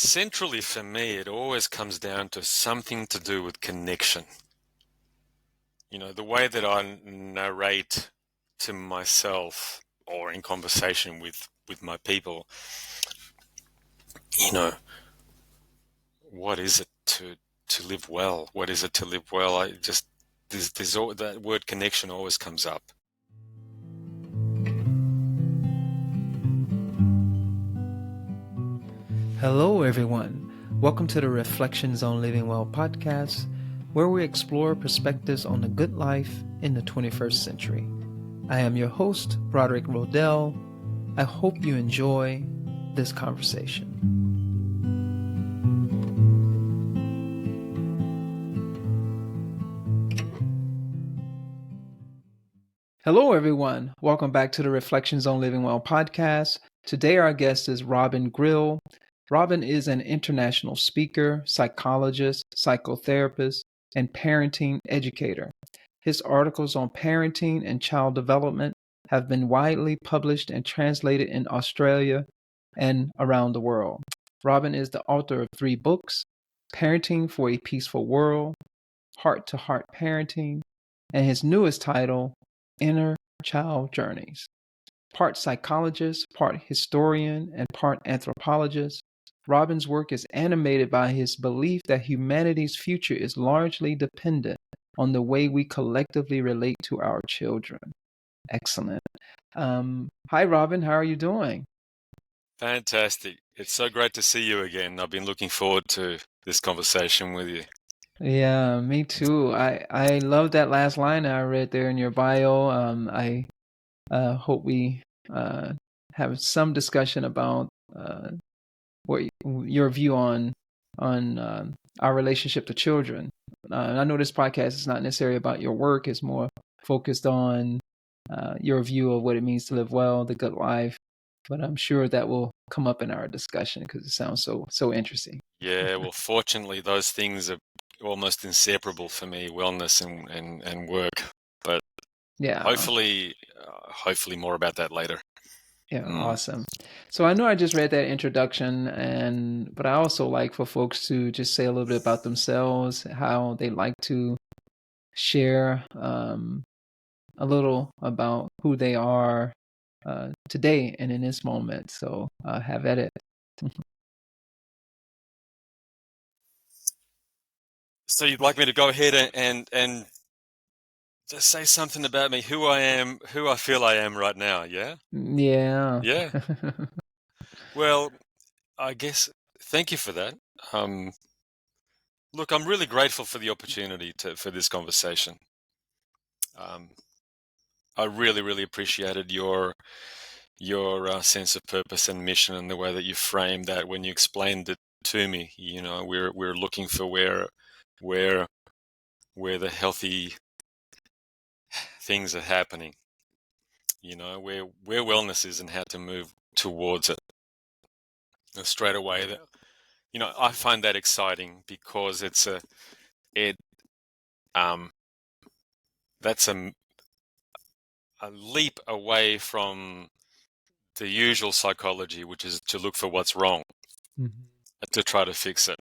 Centrally for me, it always comes down to something to do with connection. The way that I narrate to myself or in conversation with my people, you know, what is it to live well? What is it to live well? That word connection always comes up. Hello, everyone. Welcome to the Reflections on Living Well podcast, where we explore perspectives on the good life in the 21st century. I am your host, Broderick Rodell. I hope you enjoy this conversation. Hello, everyone. Welcome back to the Reflections on Living Well podcast. Today, our guest is Robin Grille. Robin is an international speaker, psychologist, psychotherapist, and parenting educator. His articles on parenting and child development have been widely published and translated in Australia and around the world. Robin is the author of 3 books, Parenting for a Peaceful World, Heart to Heart Parenting, and his newest title, Inner Child Journeys. Part psychologist, part historian, and part anthropologist, Robin's work is animated by his belief that humanity's future is largely dependent on the way we collectively relate to our children. Excellent. Hi, Robin. How are you doing? Fantastic. It's so great to see you again. I've been looking forward to this conversation with you. Yeah, me too. I love that last line I read there in your bio. I hope we have some discussion about what your view on our relationship to children. I know this podcast is not necessarily about your work; it's more focused on your view of what it means to live well, the good life. But I'm sure that will come up in our discussion because it sounds so interesting. Yeah, well, fortunately, those things are almost inseparable for me, wellness and work. But Yeah, hopefully more about that later. yeah, awesome. So I know I just read that introduction, but I also like for folks to just say a little bit about themselves, how they like to share a little about who they are today and in this moment. So have at it. So you'd like me to go ahead and just say something about me, who I am, who I feel I am right now, yeah? Yeah. Yeah. Well, I guess thank you for that. Look, I'm really grateful for the opportunity for this conversation. I really, really appreciated your sense of purpose and mission and the way that you framed that when you explained it to me. We're looking for where the healthy things are happening. Where wellness is and how to move towards it. And straight away, that I find that exciting because that's a leap away from the usual psychology, which is to look for what's wrong, to try to fix it.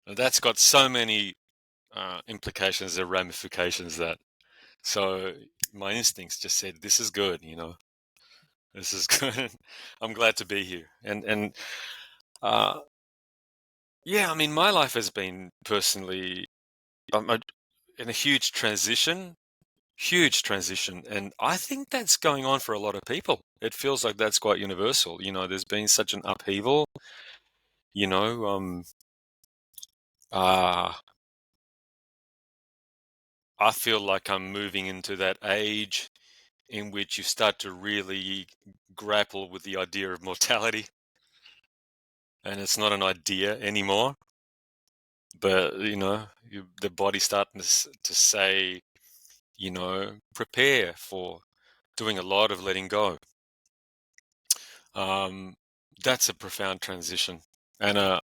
And that's got so many implications and ramifications so my instincts just said, this is good, this is good. I'm glad to be here. And yeah, I mean, my life has been personally in a huge transition, and I think that's going on for a lot of people. It feels like that's quite universal. There's been such an upheaval. You know, I feel like I'm moving into that age in which you start to really grapple with the idea of mortality, and it's not an idea anymore. But the body's starting to say, prepare for doing a lot of letting go. That's a profound transition, and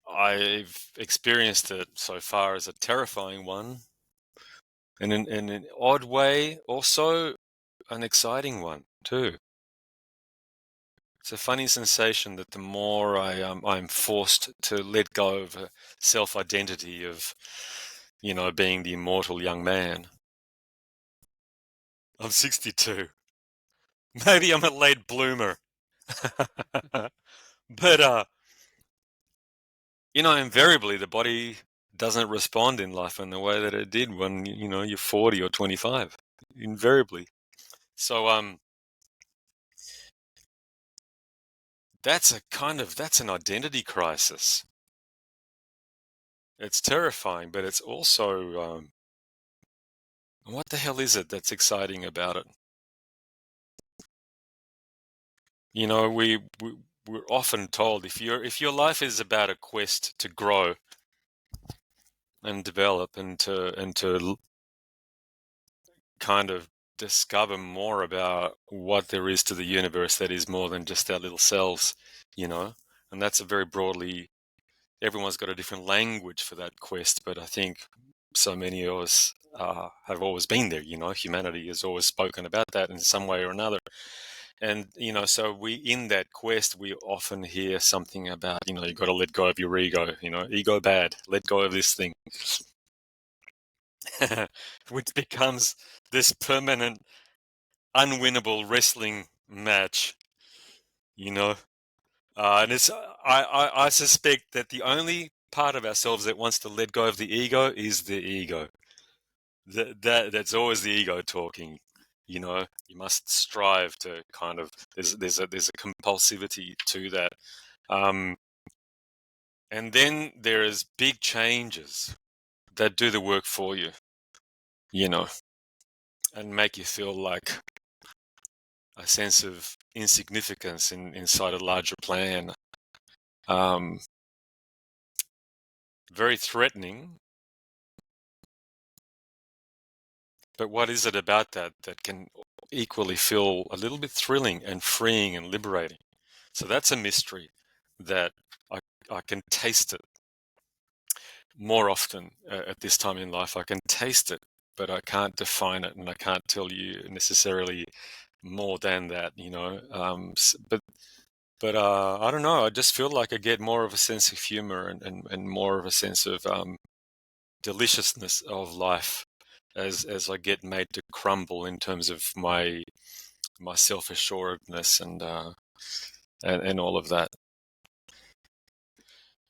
I've experienced it so far as a terrifying one, and in an odd way, also an exciting one too. It's a funny sensation that the more I'm forced to let go of a self-identity of, being the immortal young man. I'm 62. Maybe I'm a late bloomer. But, invariably the body doesn't respond in life in the way that it did when, you're 40 or 25. Invariably. So, that's an identity crisis. It's terrifying, but it's also, what the hell is it that's exciting about it? We're often told if your life is about a quest to grow and develop and to kind of discover more about what there is to the universe that is more than just our little selves, and that's a very broadly, everyone's got a different language for that quest, but I think so many of us have always been there. Humanity has always spoken about that in some way or another. And, so in that quest, we often hear something about, you've got to let go of your ego, ego bad, let go of this thing, which becomes this permanent, unwinnable wrestling match, and I suspect that the only part of ourselves that wants to let go of the ego is the ego. That's always the ego talking. You must strive to kind of, there's a compulsivity to that. And then there is big changes that do the work for you, and make you feel like a sense of insignificance inside a larger plan. Very threatening. But what is it about that can equally feel a little bit thrilling and freeing and liberating? So that's a mystery that I can taste it more often at this time in life. I can taste it, but I can't define it, and I can't tell you necessarily more than that, But I don't know. I just feel like I get more of a sense of humor and more of a sense of deliciousness of life as I get made to crumble in terms of my self-assuredness and all of that.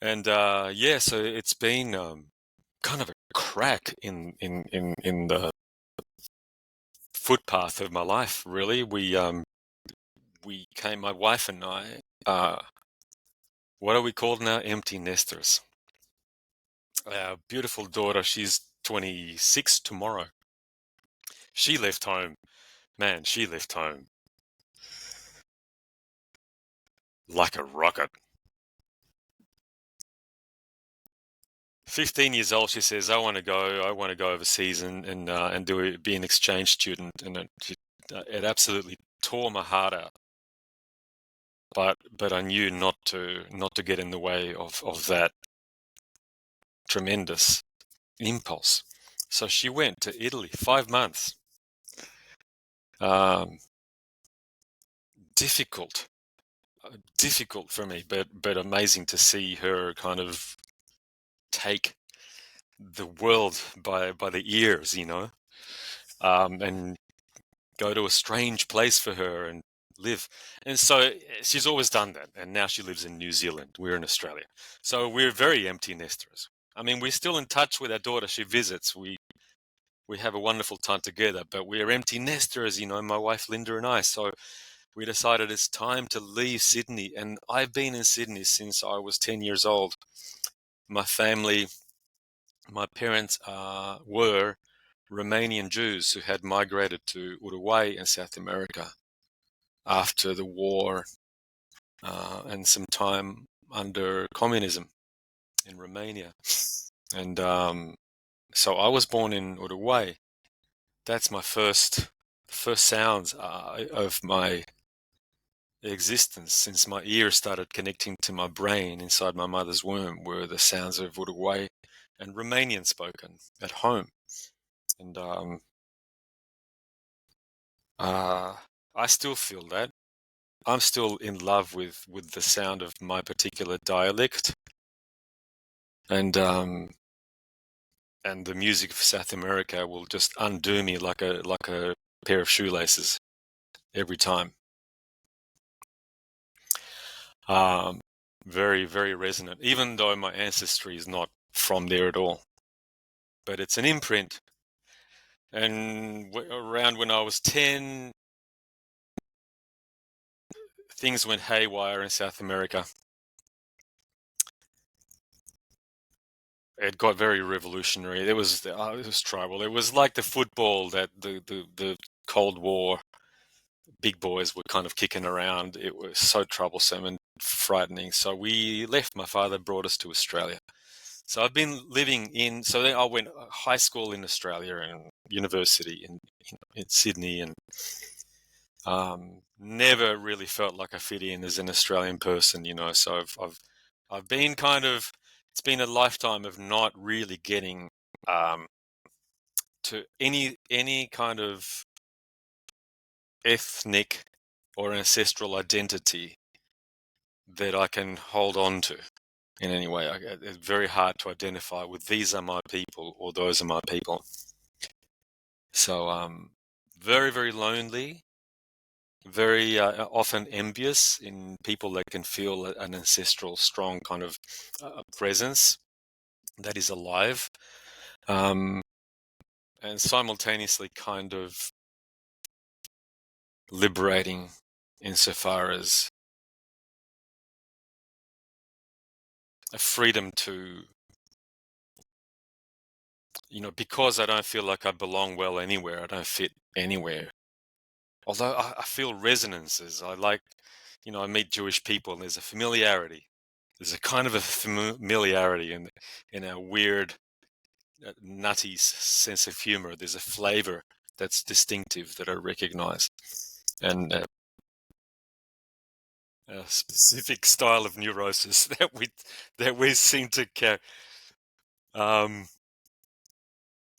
And so it's been kind of a crack in the footpath of my life. Really, my wife and I. What are we called now? Empty nesters. Our beautiful daughter, she's 26 tomorrow. She left home. Man, she left home like a rocket. 15 years old, she says, I want to go overseas and be an exchange student. And it absolutely tore my heart out. But I knew not to get in the way of that tremendous impulse. So she went to Italy, 5 months. Difficult for me, but amazing to see her kind of take the world by the ears, and go to a strange place for her and live. And so she's always done that, and now she lives in New Zealand. We're in Australia, so we're very empty nesters. I mean, we're still in touch with our daughter. She visits. We have a wonderful time together, but we're empty nesters, my wife Linda and I. So we decided it's time to leave Sydney, and I've been in Sydney since I was 10 years old. My family, my parents were Romanian Jews who had migrated to Uruguay in South America after the war and some time under communism in Romania. And so I was born in Uruguay. That's my first sounds of my existence since my ears started connecting to my brain inside my mother's womb were the sounds of Uruguay and Romanian spoken at home. And I still feel that. I'm still in love with the sound of my particular dialect, and the music of South America will just undo me like a pair of shoelaces every time. Very, very resonant, even though my ancestry is not from there at all. But it's an imprint. And around when I was 10, things went haywire in South America. It got very revolutionary. It was tribal. It was like the football that the Cold War big boys were kind of kicking around. It was so troublesome and frightening. So we left. My father brought us to Australia. So I've been living in. So then I went high school in Australia and university in Sydney, and never really felt like I fit in as an Australian person, you know. So I've been kind of. It's been a lifetime of not really getting to any kind of ethnic or ancestral identity that I can hold on to in any way. It's very hard to identify with these are my people or those are my people. So very, very lonely, very often envious in people that can feel an ancestral, strong kind of presence that is alive, and simultaneously kind of liberating insofar as a freedom to, you know, because I don't feel like I belong well anywhere, I don't fit anywhere. Although I feel resonances. I like, you know, I meet Jewish people and there's a familiarity. There's a kind of a familiarity in a weird, nutty sense of humor. There's a flavor that's distinctive that I recognize. And a specific style of neurosis that we seem to carry.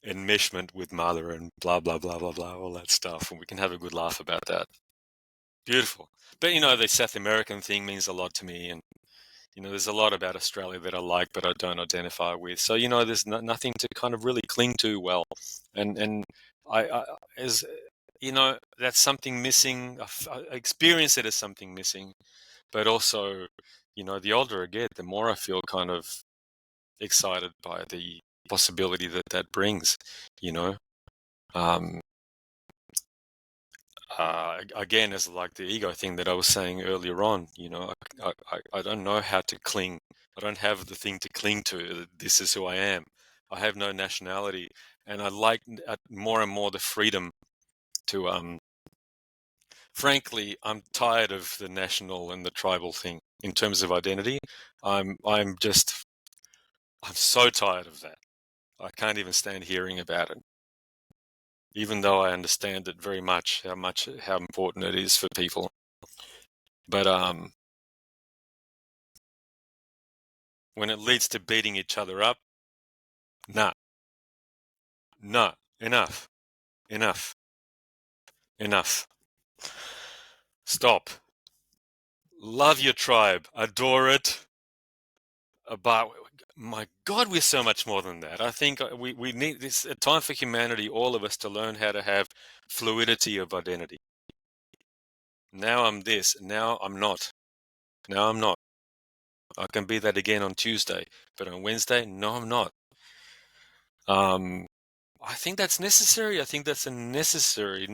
Enmeshment with mother and blah, blah, blah, blah, blah, all that stuff. And we can have a good laugh about that. Beautiful. But, you know, the South American thing means a lot to me. And, you know, there's a lot about Australia that I like, but I don't identify with. So, you know, there's nothing to kind of really cling to well. And I as, you know, that's something missing. I experience it as something missing. But also, you know, the older I get, the more I feel kind of excited by the possibility that brings, you know. Again, as like the ego thing that I was saying earlier on, you know, I don't know how to cling. I don't have the thing to cling to. This is who I am. I have no nationality, and I like more and more the freedom to. Frankly, I'm tired of the national and the tribal thing in terms of identity. I'm so tired of that. I can't even stand hearing about it, even though I understand it very much, how important it is for people. But when it leads to beating each other up, nah, enough, enough, enough. Stop. Love your tribe, adore it, but my God, we're so much more than that. I think we need this a time for humanity, all of us, to learn how to have fluidity of identity. Now I'm this, now I'm not. Now I'm not. I can be that again on Tuesday, but on Wednesday, no, I'm not. I think that's necessary. I think that's a necessary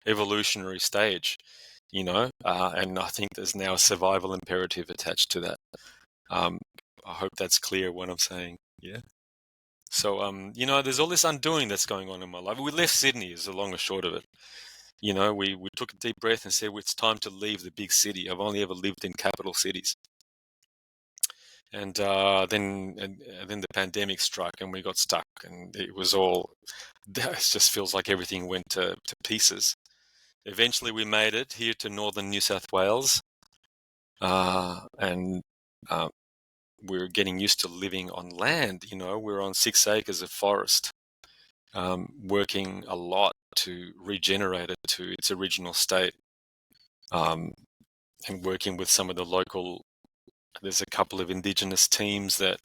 evolutionary stage, you know, and I think there's now a survival imperative attached to that. I hope that's clear what I'm saying. Yeah. So, you know, there's all this undoing that's going on in my life. We left Sydney is the long and short of it. You know, we took a deep breath and said, well, it's time to leave the big city. I've only ever lived in capital cities. And then the pandemic struck and we got stuck, and it was all. It just feels like everything went to pieces. Eventually, we made it here to northern New South Wales, and we're getting used to living on land. You know, we're on 6 acres of forest, working a lot to regenerate it to its original state. and working with some of the local. There's a couple of indigenous teams that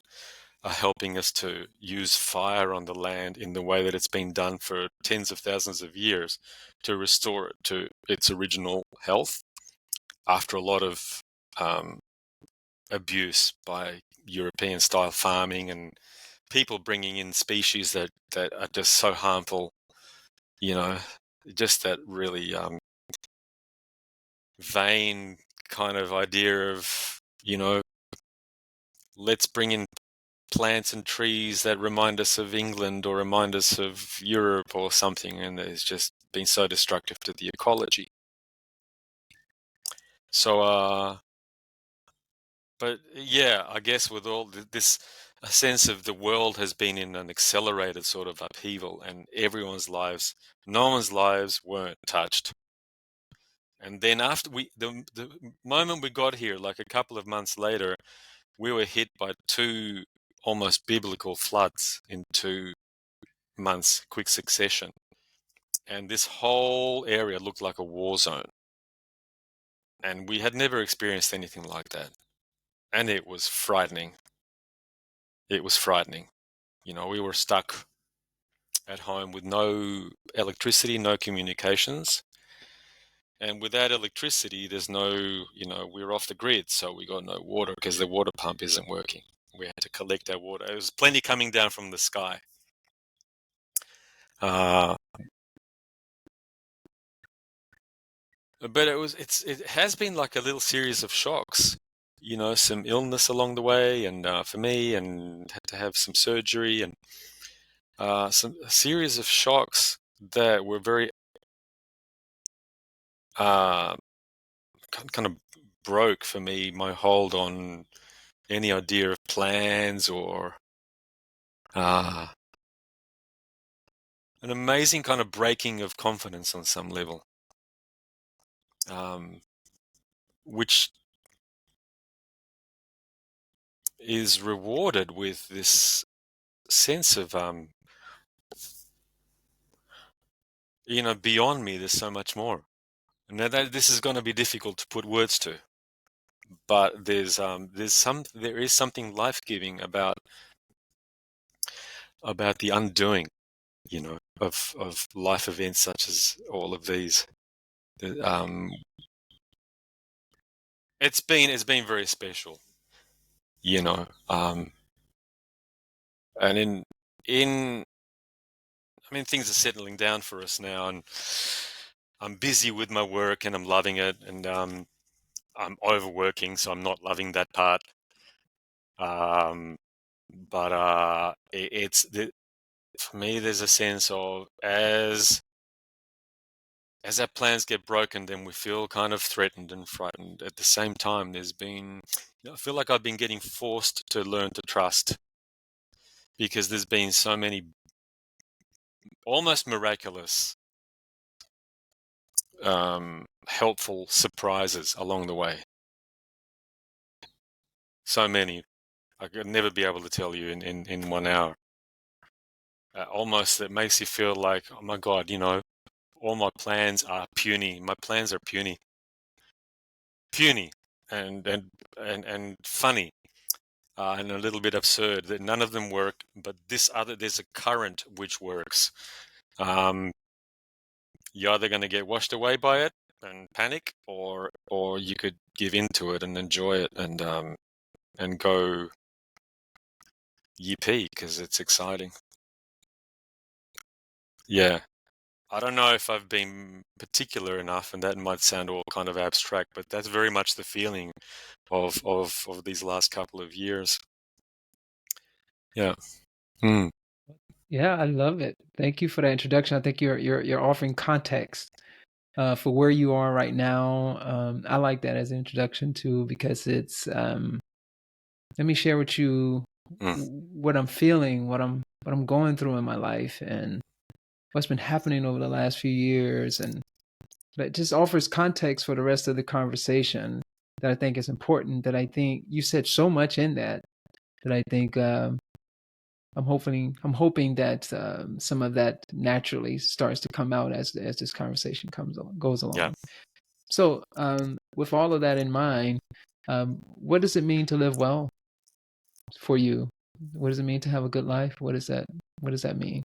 are helping us to use fire on the land in the way that it's been done for tens of thousands of years to restore it to its original health after a lot of abuse by European-style farming and people bringing in species that are just so harmful, just that really vain kind of idea of, let's bring in plants and trees that remind us of England or remind us of Europe or something, and it's just been so destructive to the ecology. So, but yeah, I guess with all this, a sense of the world has been in an accelerated sort of upheaval, and no one's lives weren't touched. And then after the moment we got here, like a couple of months later, we were hit by 2 almost biblical floods in 2 months, quick succession. And this whole area looked like a war zone. And we had never experienced anything like that. And it was frightening. It was frightening. We were stuck at home with no electricity, no communications. And without electricity, there's no, we're off the grid, so we got no water because the water pump isn't working. We had to collect our water. There was plenty coming down from the sky. But it has been like a little series of shocks, some illness along the way, and for me, and had to have some surgery, and a series of shocks that were very kind of broke for me my hold on any idea of plans or an amazing kind of breaking of confidence on some level, which is rewarded with this sense of beyond me there's so much more. Now that this is going to be difficult to put words to, but there is something life-giving about the undoing, of life events such as all of these. It's been very special, and things are settling down for us now, and I'm busy with my work and I'm loving it, and I'm overworking, so I'm not loving that part. But for me, there's a sense of as our plans get broken, then we feel kind of threatened and frightened. At the same time, I feel like I've been getting forced to learn to trust, because there's been so many almost miraculous, helpful surprises along the way. So many. I could never be able to tell you in 1 hour. Almost it makes you feel like, oh my God, all my plans are puny. My plans are puny, and funny, and a little bit absurd. That none of them work, but there's a current which works. You're either going to get washed away by it and panic, or you could give into it and enjoy it and go yippee, because it's exciting. Yeah. I don't know if I've been particular enough, and that might sound all kind of abstract, but that's very much the feeling of these last couple of years. Yeah. Mm. Yeah, I love it. Thank you for that introduction. I think you're offering context for where you are right now. I like that as an introduction too, because it's let me share with you what I'm feeling, what I'm going through in my life, and what's been happening over the last few years, and that just offers context for the rest of the conversation that I think is important. That I think you said so much in that I think I'm hoping that some of that naturally starts to come out as this conversation goes along. Yeah. So, with all of that in mind, what does it mean to live well for you? What does it mean to have a good life? What does that mean?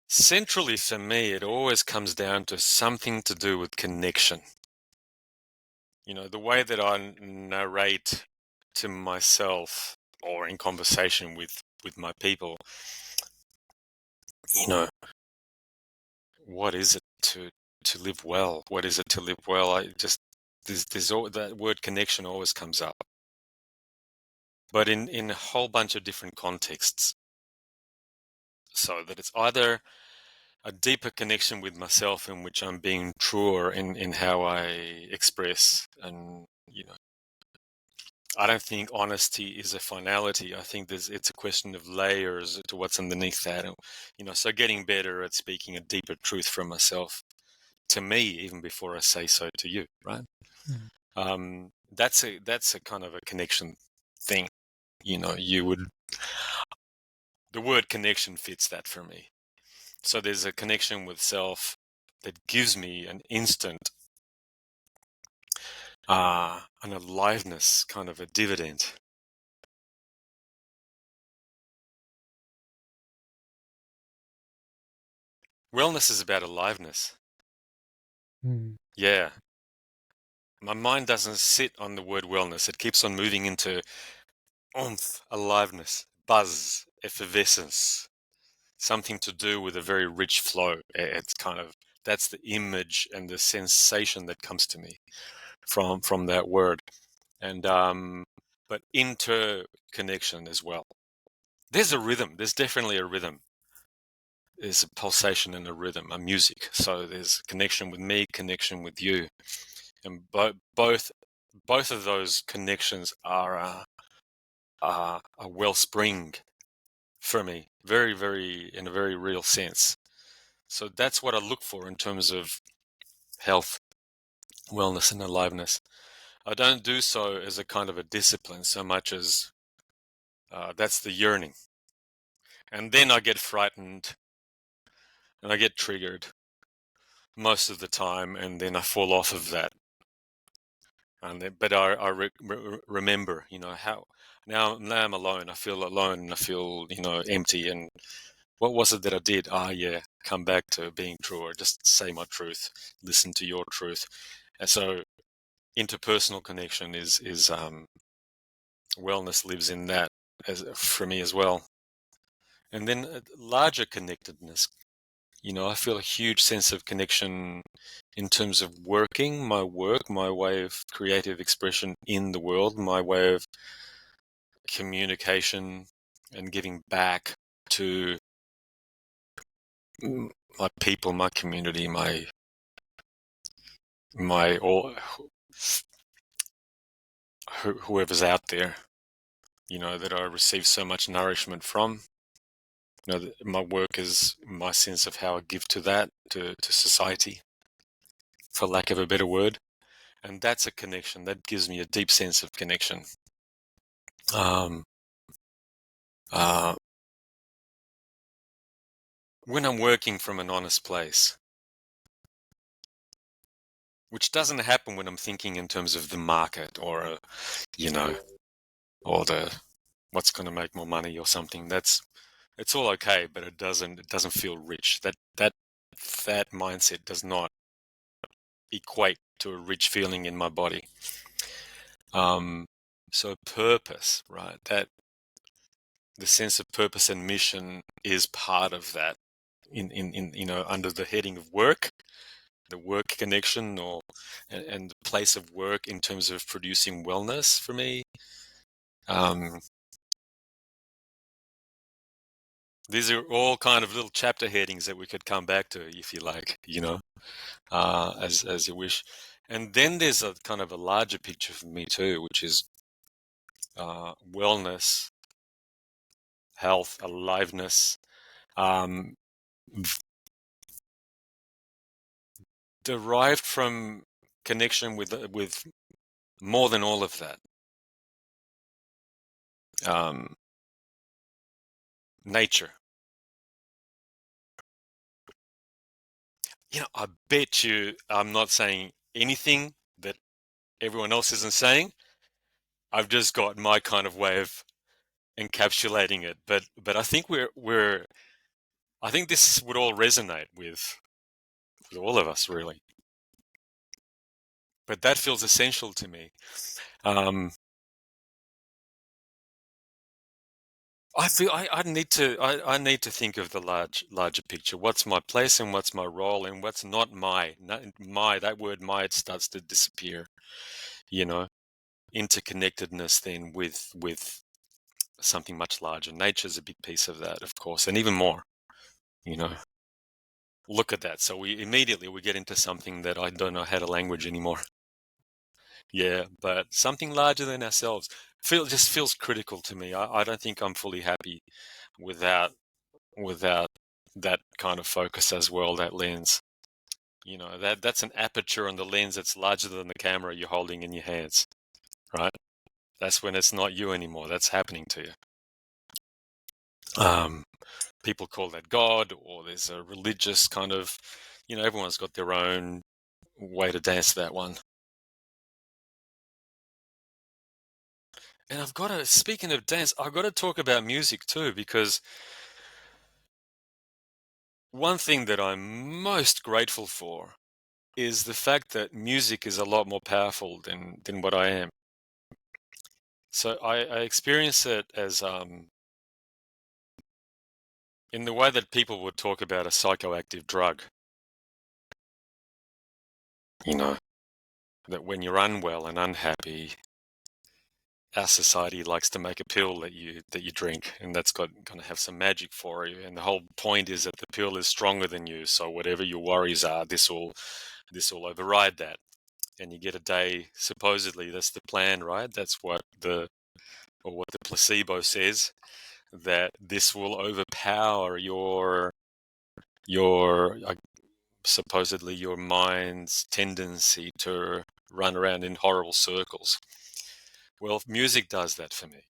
Centrally for me, it always comes down to something to do with connection. The way that I narrate to myself or in conversation with my people, what is it to live well? What is it to live well? There's that word connection always comes up, but in a whole bunch of different contexts. So that it's either a deeper connection with myself in which I'm being truer in how I express, and I don't think honesty is a finality. I think it's a question of layers to what's underneath that. So getting better at speaking a deeper truth from myself to me, even before I say so to you, right? Mm. That's a kind of a connection thing. The word connection fits that for me. So there's a connection with self that gives me an instant, an aliveness, kind of a dividend. Wellness is about aliveness. Yeah. My mind doesn't sit on the word wellness. It keeps on moving into oomph, aliveness, buzz, effervescence, something to do with a very rich flow. That's the image and the sensation that comes to me from that word. And but interconnection as well. There's a rhythm. There's definitely a rhythm. There's a pulsation and a rhythm, a music. So there's connection with me, connection with you, and both of those connections are a wellspring for me, very, very, in a very real sense. So that's what I look for in terms of health, wellness, and aliveness. I don't do so as a kind of a discipline so much as that's the yearning. And then I get frightened and I get triggered most of the time, and then I fall off of that. But I remember, how now I'm alone. I feel alone and I feel, empty. And what was it that I did? Yeah, come back to being true, or just say my truth, listen to your truth. And so interpersonal connection is wellness lives in that for me as well. And then larger connectedness. I feel a huge sense of connection in terms of working, my work, my way of creative expression in the world, my way of communication and giving back to my people, my community, my all whoever's out there, that I receive so much nourishment from. My work is my sense of how I give to that, to society, for lack of a better word. And that's a connection. That gives me a deep sense of connection. When I'm working from an honest place, which doesn't happen when I'm thinking in terms of the market or, or what's going to make more money or something. It's all okay, but it doesn't feel rich. That mindset does not equate to a rich feeling in my body. So purpose, right? That the sense of purpose and mission is part of that. In under the heading of work, the work connection, and the place of work in terms of producing wellness for me. These are all kind of little chapter headings that we could come back to if you like, as you wish. And then there's a kind of a larger picture for me too, which is wellness, health, aliveness, derived from connection with more than all of that. nature. I bet you I'm not saying anything that everyone else isn't saying. I've just got my kind of way of encapsulating it. But I think I think this would all resonate with all of us, really. But that feels essential to me. I feel I need to think of the larger picture. What's my place and what's my role and what's not my. That word "my" starts to disappear. Interconnectedness then with something much larger. Nature's a big piece of that, of course, and even more. Look at that. So we get into something that I don't know how to language anymore. Yeah, but something larger than ourselves just feels critical to me. I don't think I'm fully happy without that kind of focus as well, that lens. That's an aperture on the lens that's larger than the camera you're holding in your hands, right? That's when it's not you anymore. That's happening to you. People call that God, or there's a religious kind of, everyone's got their own way to dance that one. And speaking of dance, I've got to talk about music too, because one thing that I'm most grateful for is the fact that music is a lot more powerful than what I am. So I experience it as in the way that people would talk about a psychoactive drug. That when you're unwell and unhappy, our society likes to make a pill that you drink, and that's going to have some magic for you. And the whole point is that the pill is stronger than you, so whatever your worries are, this will override that, and you get a day. Supposedly, that's the plan, right? That's what the placebo says, that this will overpower your supposedly your mind's tendency to run around in horrible circles. Well, music does that for me.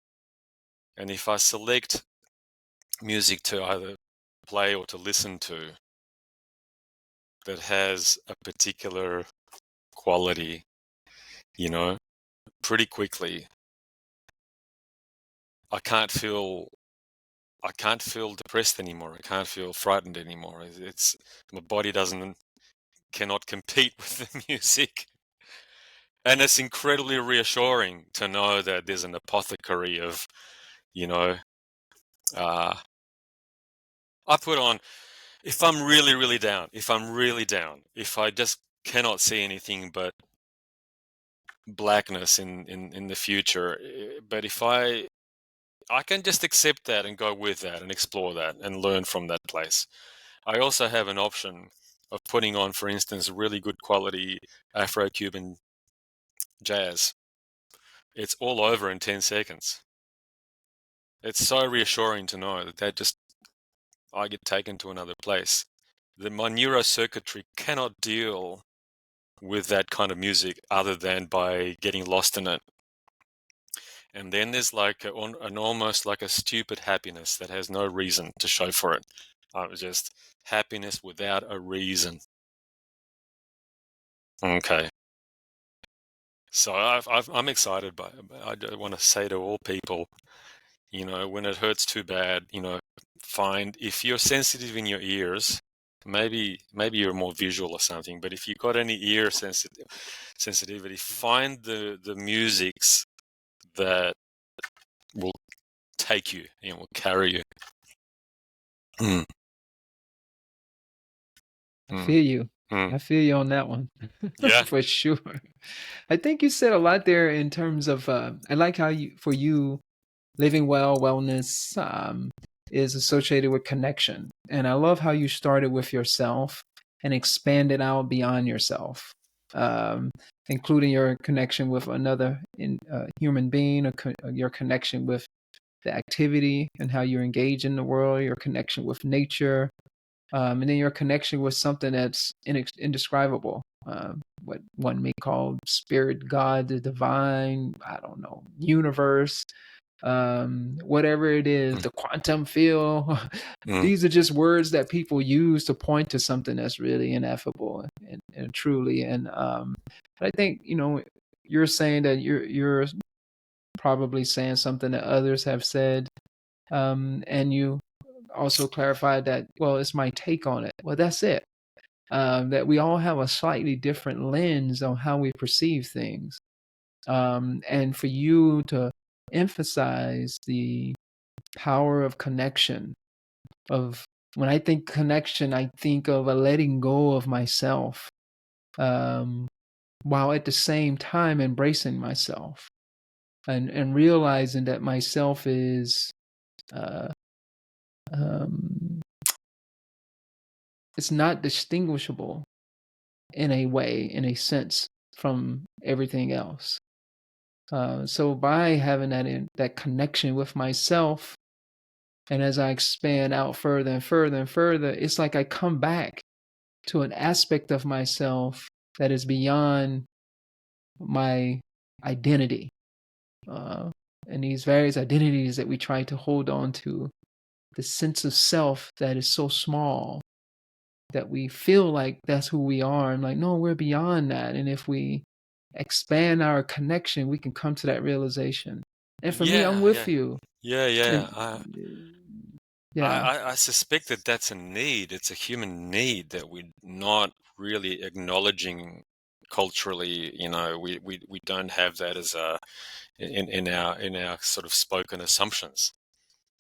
And if I select music to either play or to listen to that has a particular quality, pretty quickly, I can't feel depressed anymore. I can't feel frightened anymore. My body cannot compete with the music. And it's incredibly reassuring to know that there's an apothecary of, I put on, if I'm really, really down, if I just cannot see anything but blackness in the future, but if I can just accept that and go with that and explore that and learn from that place. I also have an option of putting on, for instance, really good quality Afro-Cuban jazz. It's all over in 10 seconds. It's so reassuring to know that I get taken to another place. My neurocircuitry cannot deal with that kind of music other than by getting lost in it. And then there's like an almost like a stupid happiness that has no reason to show for it. Just happiness without a reason. Okay. So I'm excited by it. I want to say to all people, when it hurts too bad, if you're sensitive in your ears, maybe you're more visual or something, but if you've got any ear sensitivity, find the musics that will take you and will carry you. I feel you. I feel you on that one. Yeah. For sure. I think you said a lot there in terms of, I like how for you, living well, wellness is associated with connection. And I love how you started with yourself and expanded out beyond yourself, including your connection with another human being, or your connection with the activity and how you engage in the world, your connection with nature, and then your connection with something that's indescribable, what one may call spirit, God, the divine, I don't know, universe. whatever it is, the quantum field. These are just words that people use to point to something that's really ineffable and truly. And but I think, you're saying that you're probably saying something that others have said, and you also clarified that, well, it's my take on it. Well, that's it. That we all have a slightly different lens on how we perceive things. And for you to emphasize the power of connection, of when I think connection, I think of a letting go of myself, while at the same time embracing myself and realizing that myself is uh, um, it's not distinguishable in a way, in a sense, from everything else. So by having that connection with myself, and as I expand out further and further and further, it's like I come back to an aspect of myself that is beyond my identity. And these various identities that we try to hold on to, the sense of self that is so small that we feel like that's who we are. I'm like, no, we're beyond that. And if we expand our connection, we can come to that realization. And for me, I'm with you. Yeah. Yeah. I suspect that that's a need. It's a human need that we're not really acknowledging culturally. We don't have that as in our sort of spoken assumptions.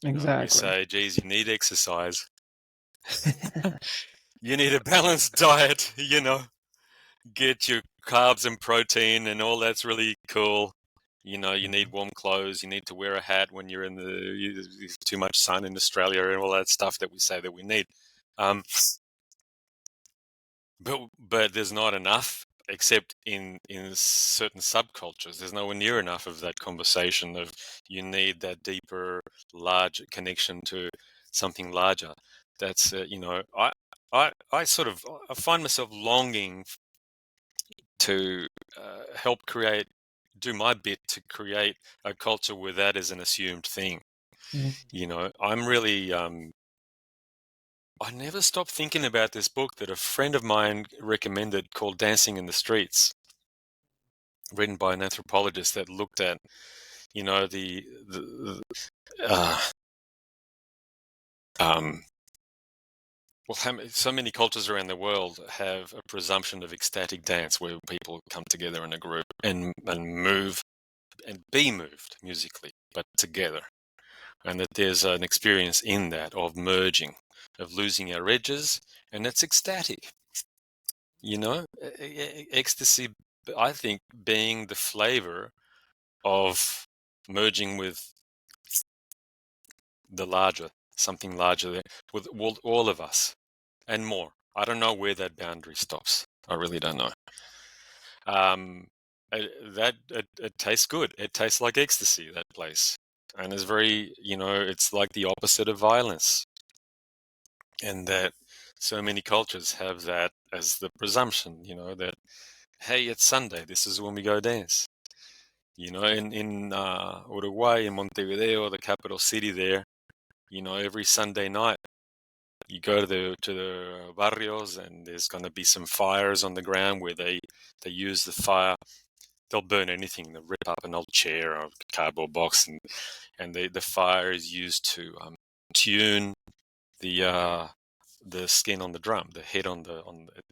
We Exactly. say, geez, you need exercise. You need a balanced diet, get your carbs and protein and all that's really cool. You need warm clothes. You need to wear a hat when you're in there's too much sun in Australia and all that stuff that we say that we need. But there's not enough, except in certain subcultures. There's nowhere near enough of that conversation of you need that deeper, larger connection to something larger. That's I sort of I find myself longing to help do my bit to create a culture where that is an assumed thing. I'm really I never stopped thinking about this book that a friend of mine recommended called Dancing in the Streets, written by an anthropologist that looked at, the so many cultures around the world have a presumption of ecstatic dance where people come together in a group and move and be moved musically, but together. And that there's an experience in that of merging, of losing our edges, and it's ecstatic. Ecstasy, I think, being the flavor of merging with the larger, something larger there, with all of us and more. I don't know where that boundary stops. I really don't know. It tastes good. It tastes like ecstasy, that place. And it's very, it's like the opposite of violence. And that so many cultures have that as the presumption, that, hey, it's Sunday, this is when we go dance. In Uruguay, in Montevideo, the capital city there, every Sunday night, you go to the barrios, and there's going to be some fires on the ground where they use the fire. They'll burn anything. They'll rip up an old chair or a cardboard box, and the fire is used to tune the skin on the drum, the head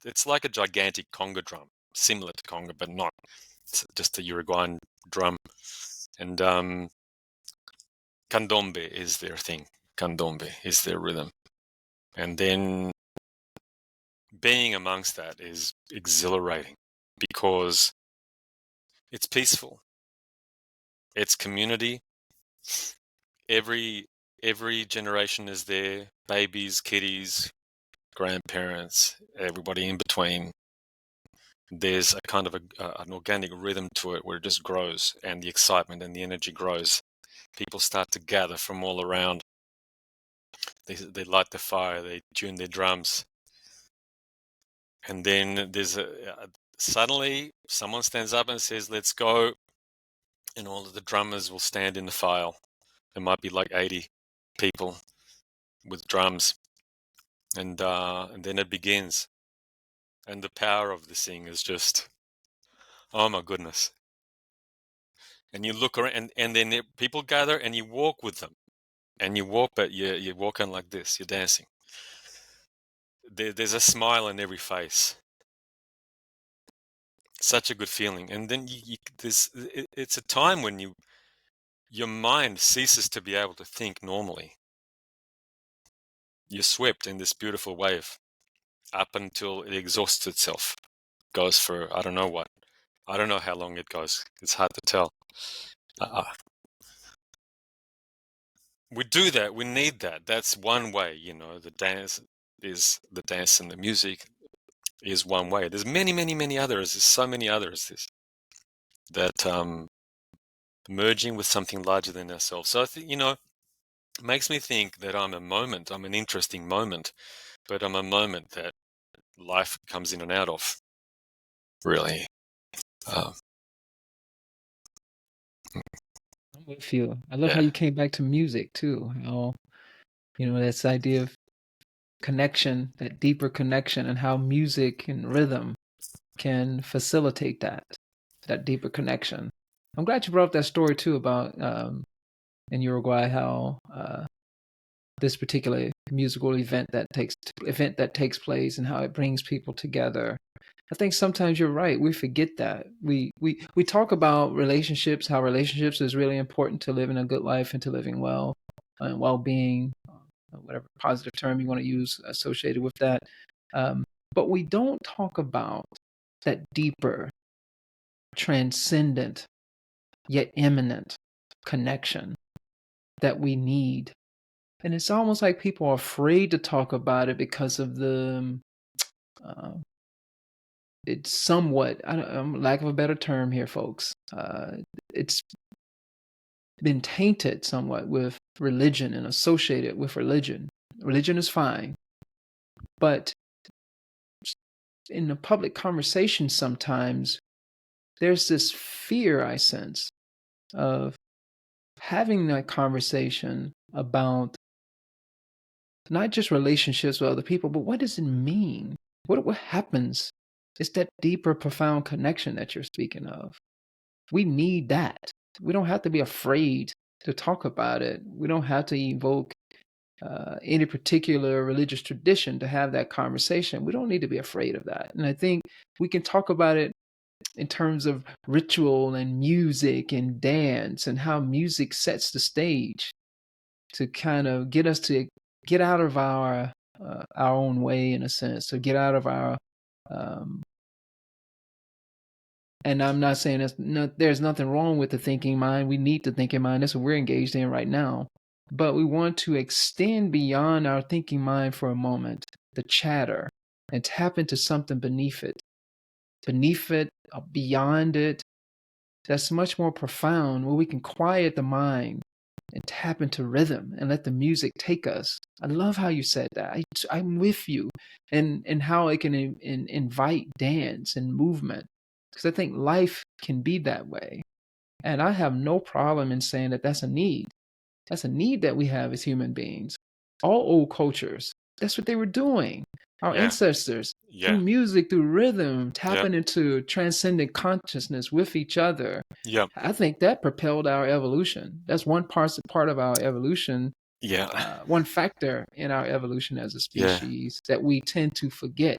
it's like a gigantic conga drum, similar to conga, but not. It's just a Uruguayan drum. And candombe is their thing. Candombe is their rhythm. And then being amongst that is exhilarating because it's peaceful. It's community. Every generation is there. Babies, kiddies, grandparents, everybody in between. There's a kind of an organic rhythm to it where it just grows, and the excitement and the energy grows. People start to gather from all around. They light the fire, they tune their drums, and then there's suddenly someone stands up and says, "Let's go," and all of the drummers will stand in the file, It might be like 80 people with drums, and then it begins. And the power of this thing is just, oh my goodness. And you look around, and then people gather, and you walk with them. And you walk, but you're walking like this, you're dancing. There's a smile on every face. Such a good feeling. And then it's a time when your mind ceases to be able to think normally. You're swept in this beautiful wave up until it exhausts itself. Goes for, I don't know what. I don't know how long it goes. It's hard to tell. We do that. We need that. That's one way, the dance and the music is one way. There's many, many, many others. There's so many others that merging with something larger than ourselves. So I think, it makes me think that I'm an interesting moment, but I'm a moment that life comes in and out of, really. I'm with you. I love how you came back to music too. How, this idea of connection, that deeper connection, and how music and rhythm can facilitate that deeper connection. I'm glad you brought up that story too about in Uruguay how this particular musical event that takes place and how it brings people together. I think sometimes you're right. We forget that. We talk about relationships, how relationships is really important to living a good life and to living well and well-being, whatever positive term you want to use associated with that. But we don't talk about that deeper, transcendent, yet imminent connection that we need. And it's almost like people are afraid to talk about it because of the it's somewhat, lack of a better term here, folks. It's been tainted somewhat with religion and associated with religion. Religion is fine, but in the public conversation sometimes there's this fear I sense of having that conversation about not just relationships with other people, but what does it mean? What happens? It's that deeper, profound connection that you're speaking of. We need that. We don't have to be afraid to talk about it. We don't have to evoke any particular religious tradition to have that conversation. We don't need to be afraid of that. And I think we can talk about it in terms of ritual and music and dance and how music sets the stage to kind of get us to get out of our own way, in a sense, to get out of our and I'm not saying there's nothing wrong with the thinking mind. We need the thinking mind. That's what we're engaged in right now. But we want to extend beyond our thinking mind for a moment, the chatter, and tap into something beneath it, beyond it, that's much more profound, where we can quiet the mind and tap into rhythm and let the music take us. I love how you said that. I'm with you, and how it can invite dance and movement, because I think life can be that way. And I have no problem in saying that that's a need. That's a need that we have as human beings. All old cultures, that's what they were doing. Our ancestors, through music, through rhythm, tapping into transcendent consciousness with each other. Yeah. I think that propelled our evolution. That's one part of our evolution. One factor in our evolution as a species that we tend to forget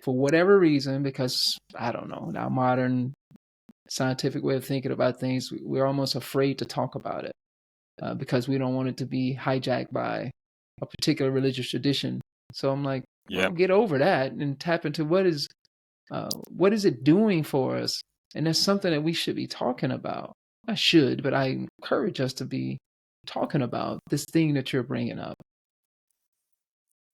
for whatever reason, because I don't know, our modern scientific way of thinking about things, we're almost afraid to talk about it because we don't want it to be hijacked by a particular religious tradition. So I'm like, well, get over that and tap into what is it doing for us? And that's something that we should be talking about. I should, but I encourage us to be talking about this thing that you're bringing up.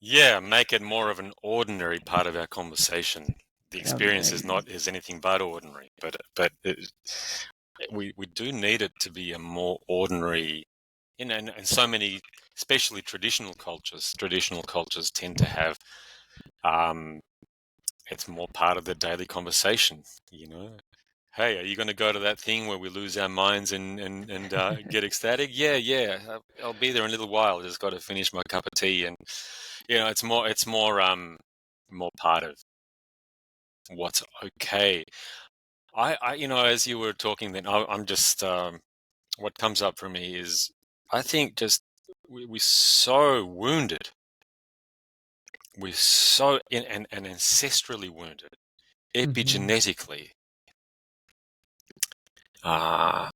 Yeah, make it more of an ordinary part of our conversation. The experience is anything but ordinary, but we do need it to be a more ordinary. And so many, especially traditional cultures tend to have it's more part of the daily conversation, hey, are you going to go to that thing where we lose our minds and get ecstatic? Yeah, I'll be there in a little while. Just got to finish my cup of tea, and it's more part of what's okay. I as you were talking, then I'm just what comes up for me is I think just we're so wounded. We're so and ancestrally wounded, epigenetically. I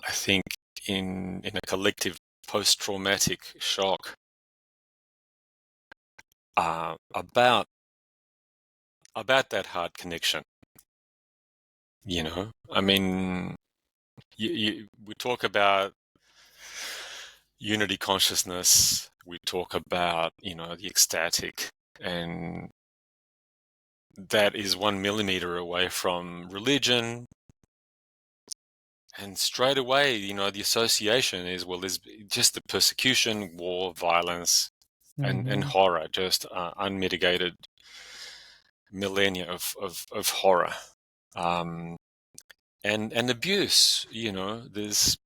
think in a collective post-traumatic shock about that heart connection. I mean, we talk about unity consciousness. We talk about the ecstatic, and that is 1 millimeter away from religion. And straight away, the association is, well, there's just the persecution, war, violence, and horror, just unmitigated millennia of horror, and abuse. There's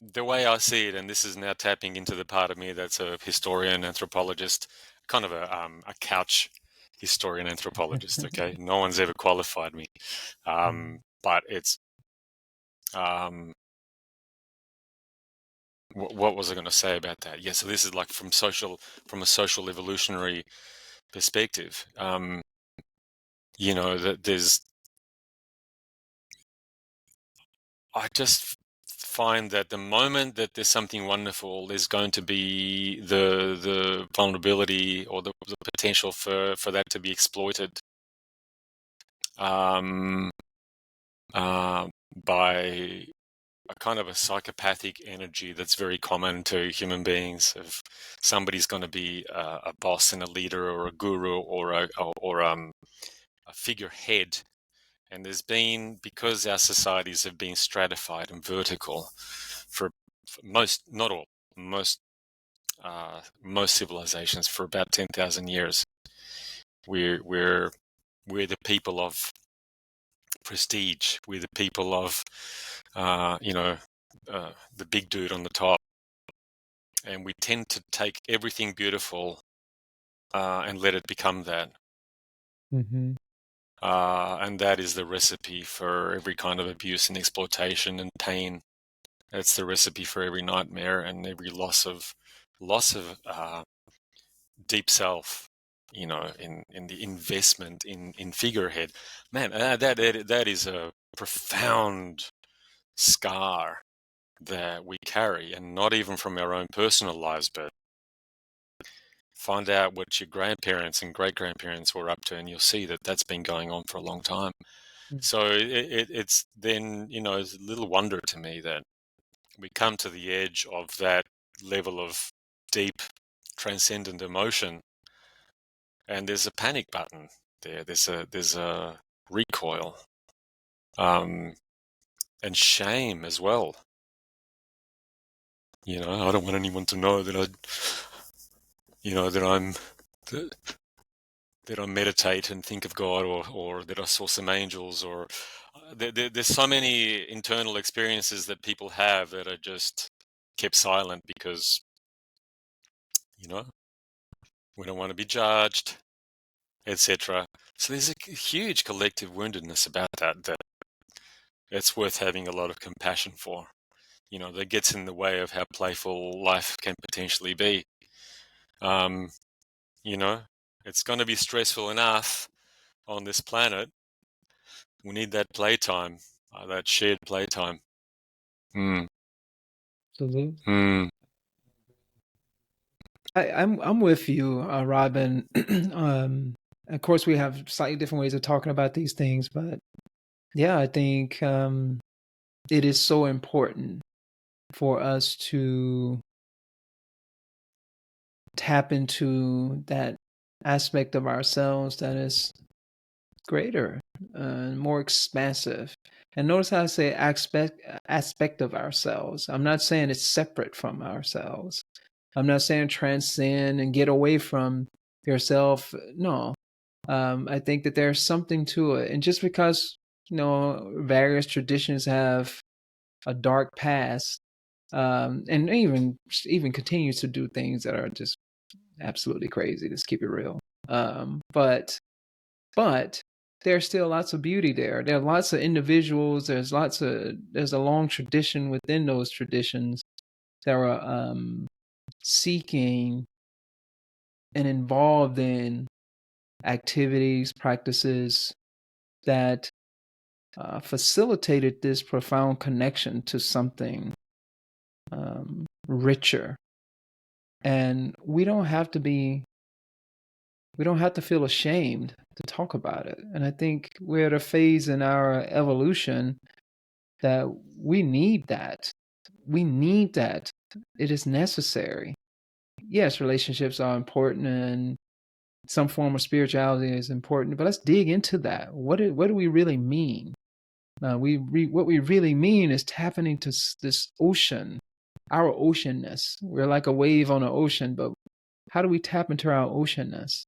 the way I see it, and this is now tapping into the part of me that's a historian, anthropologist, kind of a couch historian, anthropologist. Okay, no one's ever qualified me, but it's what was I going to say about that? Yeah, so this is like from a social evolutionary perspective. That I just find that the moment that there's something wonderful, there's going to be the vulnerability or the potential for that to be exploited by a kind of a psychopathic energy that's very common to human beings. If somebody's going to be a boss and a leader or a guru or a figurehead, and there's been, because our societies have been stratified and vertical for most, not all, most civilizations for about 10,000 years. We're the people of prestige. We're the people of the big dude on the top, and we tend to take everything beautiful and let it become that. And that is the recipe for every kind of abuse and exploitation and pain. That's the recipe for every nightmare and every loss of deep self. In the investment in figurehead, man, that is a profound scar that we carry, and not even from our own personal lives, but find out what your grandparents and great-grandparents were up to, and you'll see that that's been going on for a long time. So it's then, it's a little wonder to me that we come to the edge of that level of deep, transcendent emotion, and there's a panic button there. There's a recoil, and shame as well. I don't want anyone to know that that I meditate and think of God, or that I saw some angels, or there's so many internal experiences that people have that are just kept silent because, we don't want to be judged, etc. So there's a huge collective woundedness about that it's worth having a lot of compassion for. That gets in the way of how playful life can potentially be. It's going to be stressful enough on this planet. We need that playtime, that shared playtime. Absolutely. I'm with you, Robin. Of course, we have slightly different ways of talking about these things, but yeah, I think it is so important for us to tap into that aspect of ourselves that is greater and more expansive. And notice how I say aspect of ourselves. I'm not saying it's separate from ourselves. I'm not saying transcend and get away from yourself. No, I think that there's something to it. And just because, various traditions have a dark past, and even continues to do things that are just absolutely crazy. Let's keep it real. But there's still lots of beauty there. There are lots of individuals. There's a long tradition within those traditions that are seeking and involved in activities, practices that facilitated this profound connection to something richer. And we don't have to feel ashamed to talk about it. And I think we're at a phase in our evolution that we need that. We need that. It is necessary. Yes, relationships are important and some form of spirituality is important, but let's dig into that. What do we really mean? What we really mean is tapping into this ocean, our oceanness. We're like a wave on an ocean, but how do we tap into our oceanness?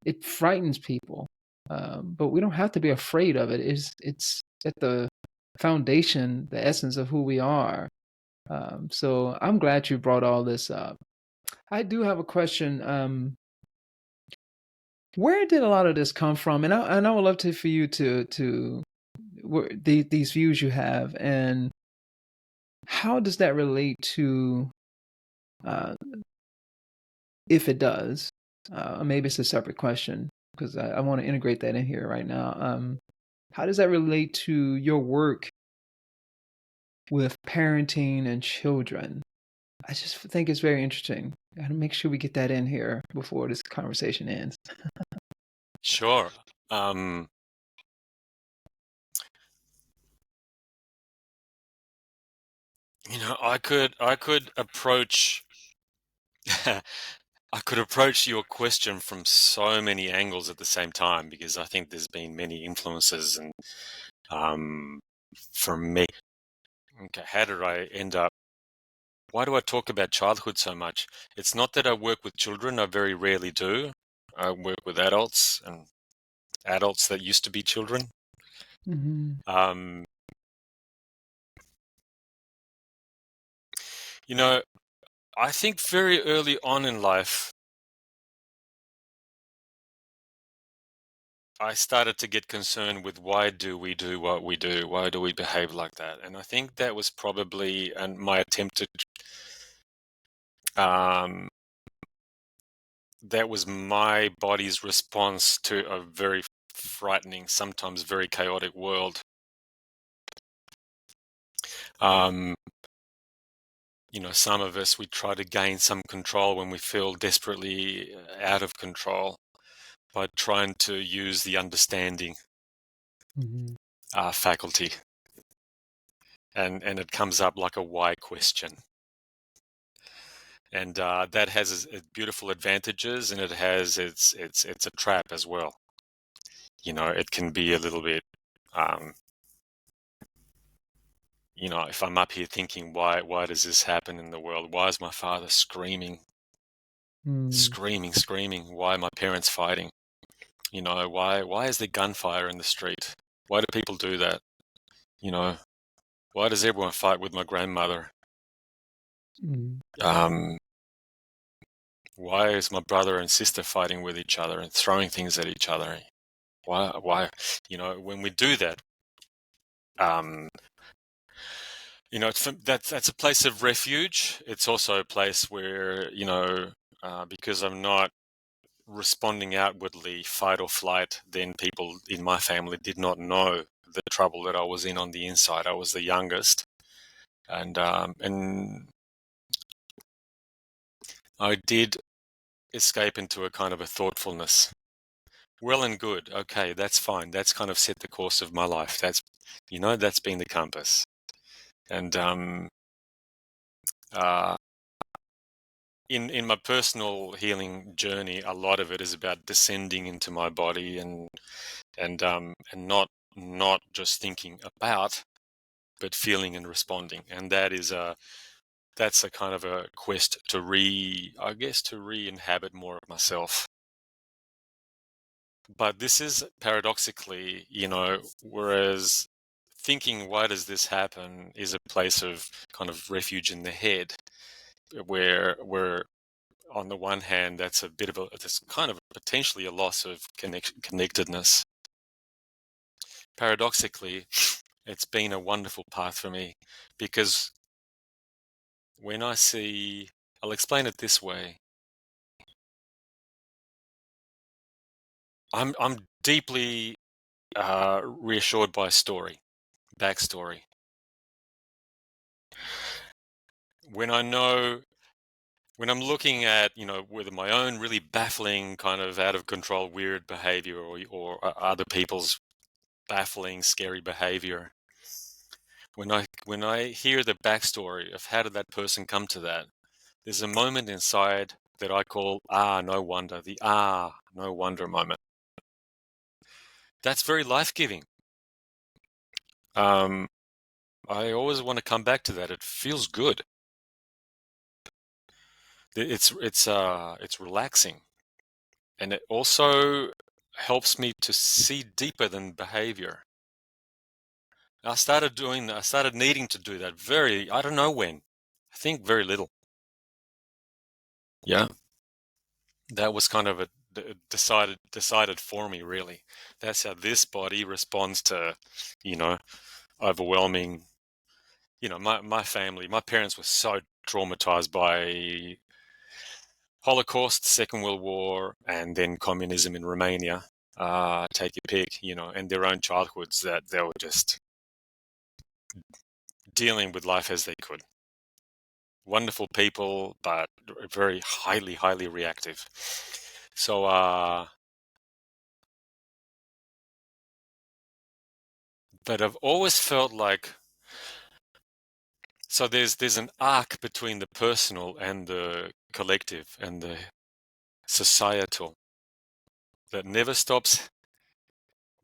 It frightens people, but we don't have to be afraid of it. It's at the foundation, the essence of who we are. So I'm glad you brought all this up. I do have a question. Where did a lot of this come from? And I would love for you to these views you have, and how does that relate to, uh, if it does, maybe it's a separate question because I want to integrate that in here right now. How does that relate to your work with parenting and children? I just think it's very interesting. Gotta make sure we get that in here before this conversation ends. Sure. I could approach I could approach your question from so many angles at the same time, because I think there's been many influences, and for me, okay, how did I end up? Why do I talk about childhood so much? It's not that I work with children. I very rarely do. I work with adults, and adults that used to be children. Mm-hmm. I think very early on in life, I started to get concerned with why do we do what we do? Why do we behave like that? And I think that was probably my attempt to, that was my body's response to a very frightening, sometimes very chaotic world. Some of us, we try to gain some control when we feel desperately out of control by trying to use the understanding faculty. And it comes up like a why question. And that has its beautiful advantages, and it has it's a trap as well. It can be a little bit, if I'm up here thinking, why does this happen in the world? Why is my father screaming? Screaming? Why are my parents fighting? Why is there gunfire in the street? Why do people do that? Why does everyone fight with my grandmother? Why is my brother and sister fighting with each other and throwing things at each other? Why? When we do that, that's a place of refuge. It's also a place where, because I'm not responding outwardly, fight or flight, then people in my family did not know the trouble that I was in on the inside. I was the youngest, and I did escape into a kind of a thoughtfulness. Well and good. Okay, that's fine. That's kind of set the course of my life. That's been the compass. And in my personal healing journey, a lot of it is about descending into my body and not just thinking about, but feeling and responding. And that's a kind of a quest to re-inhabit more of myself. But this is paradoxically, whereas thinking, why does this happen, is a place of kind of refuge in the head, where on the one hand, that's a bit of it's kind of potentially a loss of connectedness. Paradoxically, it's been a wonderful path for me, because when I'll explain it this way. I'm deeply reassured by backstory. When I'm looking at, whether my own really baffling, kind of out of control, weird behavior, or other people's baffling, scary behavior, when I hear the backstory of how did that person come to that, there's a moment inside that I call no wonder, the no wonder moment. That's very life-giving. I always want to come back to that. It feels good. It's relaxing, and it also helps me to see deeper than behavior. I started needing to do that I don't know when. I think very little. Yeah, that was kind of decided for me, really. That's how this body responds to, overwhelming. My family, my parents were so traumatized by Holocaust, Second World War, and then communism in Romania. Take your pick, and their own childhoods, that they were just dealing with life as they could. Wonderful people, but very highly, highly reactive. So, but I've always felt like, so there's an arc between the personal and the collective and the societal that never stops.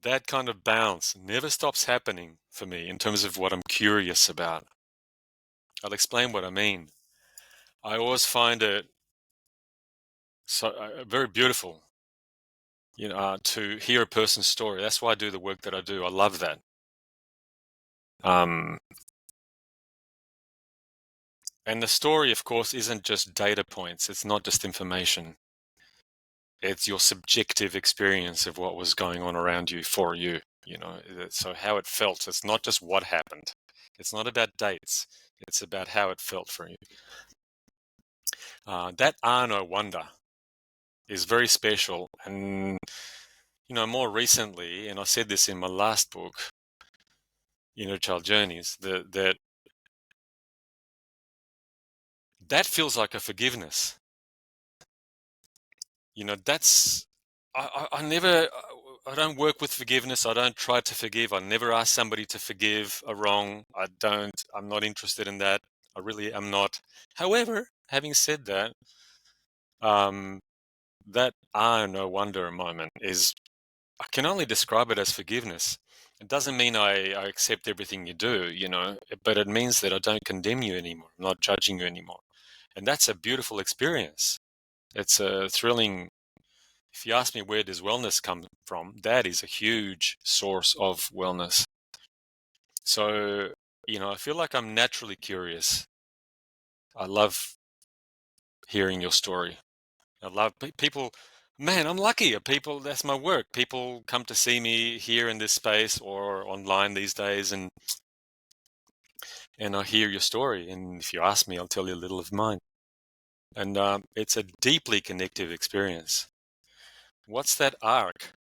That kind of bounce never stops happening for me in terms of what I'm curious about. I'll explain what I mean. I always find it so very beautiful, to hear a person's story. That's why I do the work that I do. I love that. And the story, of course, isn't just data points. It's not just information. It's your subjective experience of what was going on around you for you. So how it felt. It's not just what happened. It's not about dates. It's about how it felt for you. That no wonder is very special. And, more recently, and I said this in my last book, Child Journeys, that feels like a forgiveness. That's, I don't work with forgiveness. I don't try to forgive. I never ask somebody to forgive a wrong. I'm not interested in that. I really am not. However, having said that, that no wonder moment I can only describe it as forgiveness. It doesn't mean I accept everything you do, but it means that I don't condemn you anymore. I'm not judging you anymore. And that's a beautiful experience. It's a thrilling. If you ask me where does wellness come from, that is a huge source of wellness. So, I feel like I'm naturally curious. I love hearing your story. I love people. Man, I'm lucky. People, that's my work. People come to see me here in this space or online these days, and I hear your story. And if you ask me, I'll tell you a little of mine. And it's a deeply connective experience. What's that arc?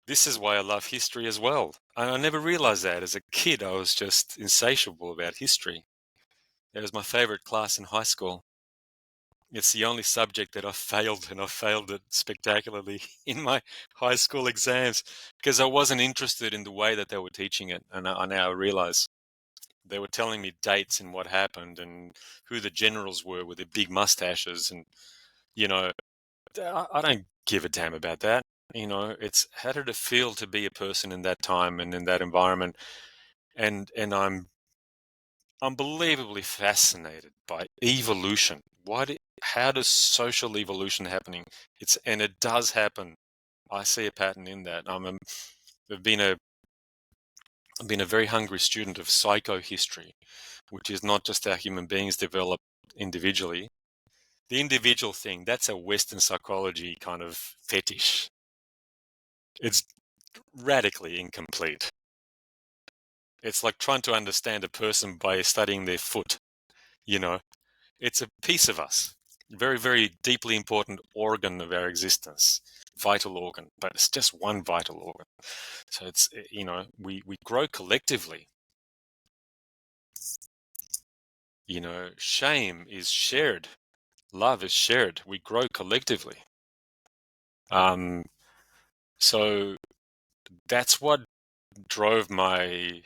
This is why I love history as well. And I never realized that. As a kid, I was just insatiable about history. It was my favorite class in high school. It's the only subject that I failed, and I failed it spectacularly in my high school exams because I wasn't interested in the way that they were teaching it. And I now realize they were telling me dates and what happened and who the generals were with their big mustaches. And, I don't give a damn about that. It's how did it feel to be a person in that time and in that environment. And I'm unbelievably fascinated by evolution. How does social evolution happening? It does happen I see a pattern in that. I've been a very hungry student of psychohistory, which is not just how human beings develop individually. The individual thing, that's a Western psychology kind of fetish. It's radically incomplete. It's like trying to understand a person by studying their foot, you know. It's a piece of us, very, very deeply important organ of our existence, vital organ, but it's just one vital organ. So it's, we grow collectively. Shame is shared. Love is shared. We grow collectively. So that's what drove my,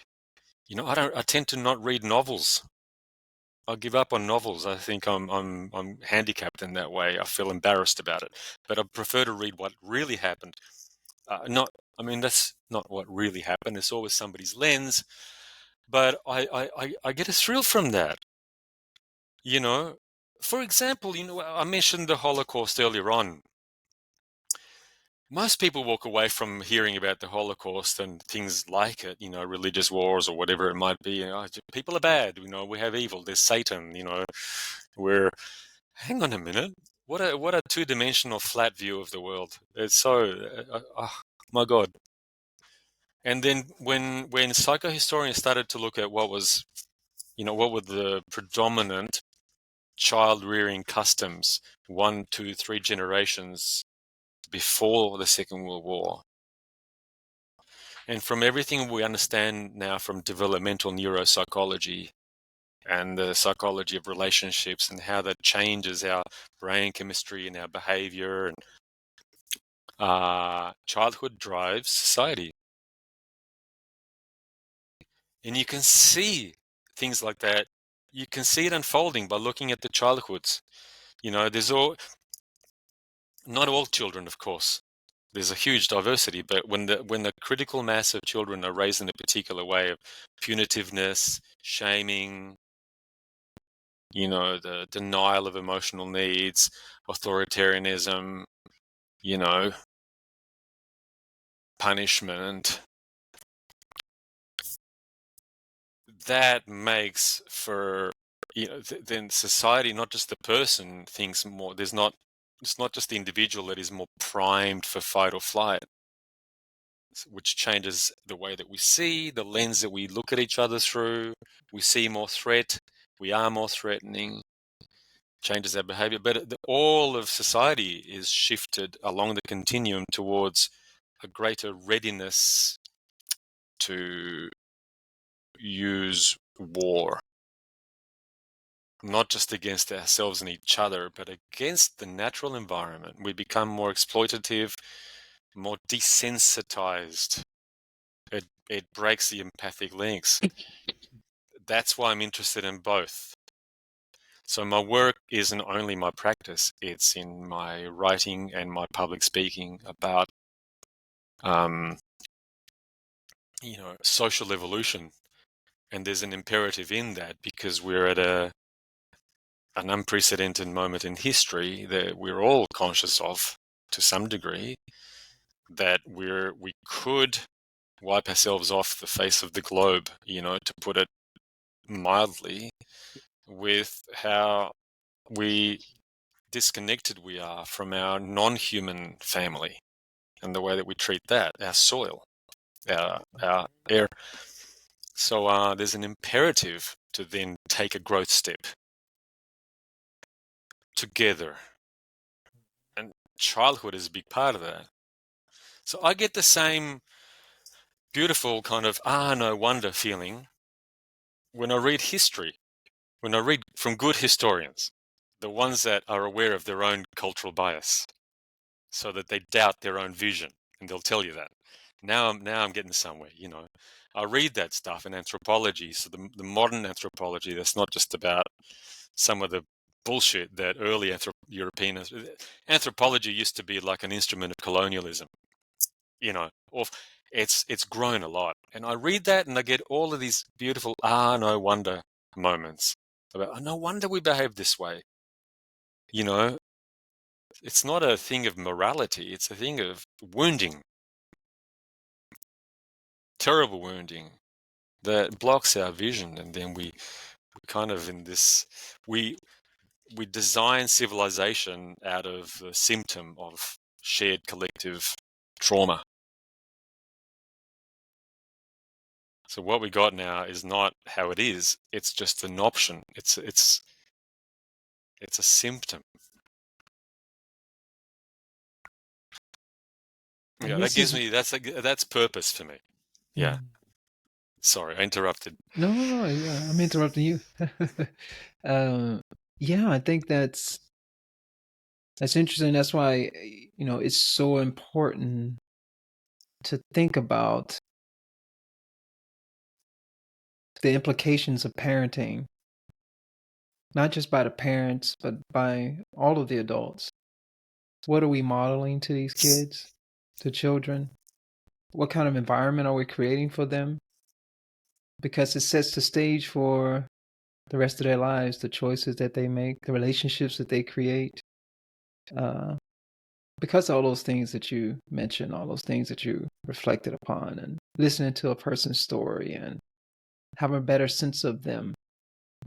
I tend to not read novels. I give up on novels. I think I'm handicapped in that way. I feel embarrassed about it. But I prefer to read what really happened. That's not what really happened. It's always somebody's lens. But I get a thrill from that. For example, I mentioned the Holocaust earlier on. Most people walk away from hearing about the Holocaust and things like it, religious wars or whatever it might be. People are bad, we have evil, there's Satan, hang on a minute. What a two-dimensional flat view of the world. It's so, my God. And then when psychohistorians started to look at what were the predominant child rearing customs 1, 2, 3 generations before the Second World War. And from everything we understand now from developmental neuropsychology and the psychology of relationships and how that changes our brain chemistry and our behavior, and childhood drives society. And you can see things like that. You can see it unfolding by looking at the childhoods. There's not all children, of course. There's a huge diversity, but when the critical mass of children are raised in a particular way of punitiveness, shaming, the denial of emotional needs, authoritarianism, punishment, that makes for, then society, not just the person, thinks more. It's not just the individual that is more primed for fight or flight, which changes the way that we see, the lens that we look at each other through. We see more threat. We are more threatening. Changes our behavior. But all of society is shifted along the continuum towards a greater readiness to use war, not just against ourselves and each other, but against the natural environment. We become more exploitative, more desensitized. It breaks the empathic links. That's why I'm interested in both. So my work isn't only my practice, it's in my writing and my public speaking about, social evolution. And there's an imperative in that because we're at an unprecedented moment in history that we're all conscious of to some degree, that we could wipe ourselves off the face of the globe, to put it mildly, with how disconnected we are from our non-human family and the way that we treat that, our soil, our air. So there's an imperative to then take a growth step together. And childhood is a big part of that. So I get the same beautiful kind of no wonder feeling when I read history, when I read from good historians, the ones that are aware of their own cultural bias, so that they doubt their own vision, and they'll tell you that. Now I'm getting somewhere, I read that stuff in anthropology, so the modern anthropology that's not just about some of the bullshit that early European anthropology used to be like an instrument of colonialism, or it's grown a lot. And I read that and I get all of these beautiful no wonder moments about no wonder we behave this way. It's not a thing of morality. It's a thing of wounding, terrible wounding that blocks our vision. And then we kind of we design civilization out of a symptom of shared collective trauma. So what we got now is not how it is. It's just an option. It's a symptom. And Yeah, that gives me that's purpose for me. Yeah. Sorry, I interrupted. No, yeah, I'm interrupting you. Yeah, I think that's interesting. That's why, it's so important to think about the implications of parenting, not just by the parents, but by all of the adults. What are we modeling to these kids, to children? What kind of environment are we creating for them? Because it sets the stage for the rest of their lives, the choices that they make, the relationships that they create. Because all those things that you mentioned, all those things that you reflected upon, and listening to a person's story and having a better sense of them.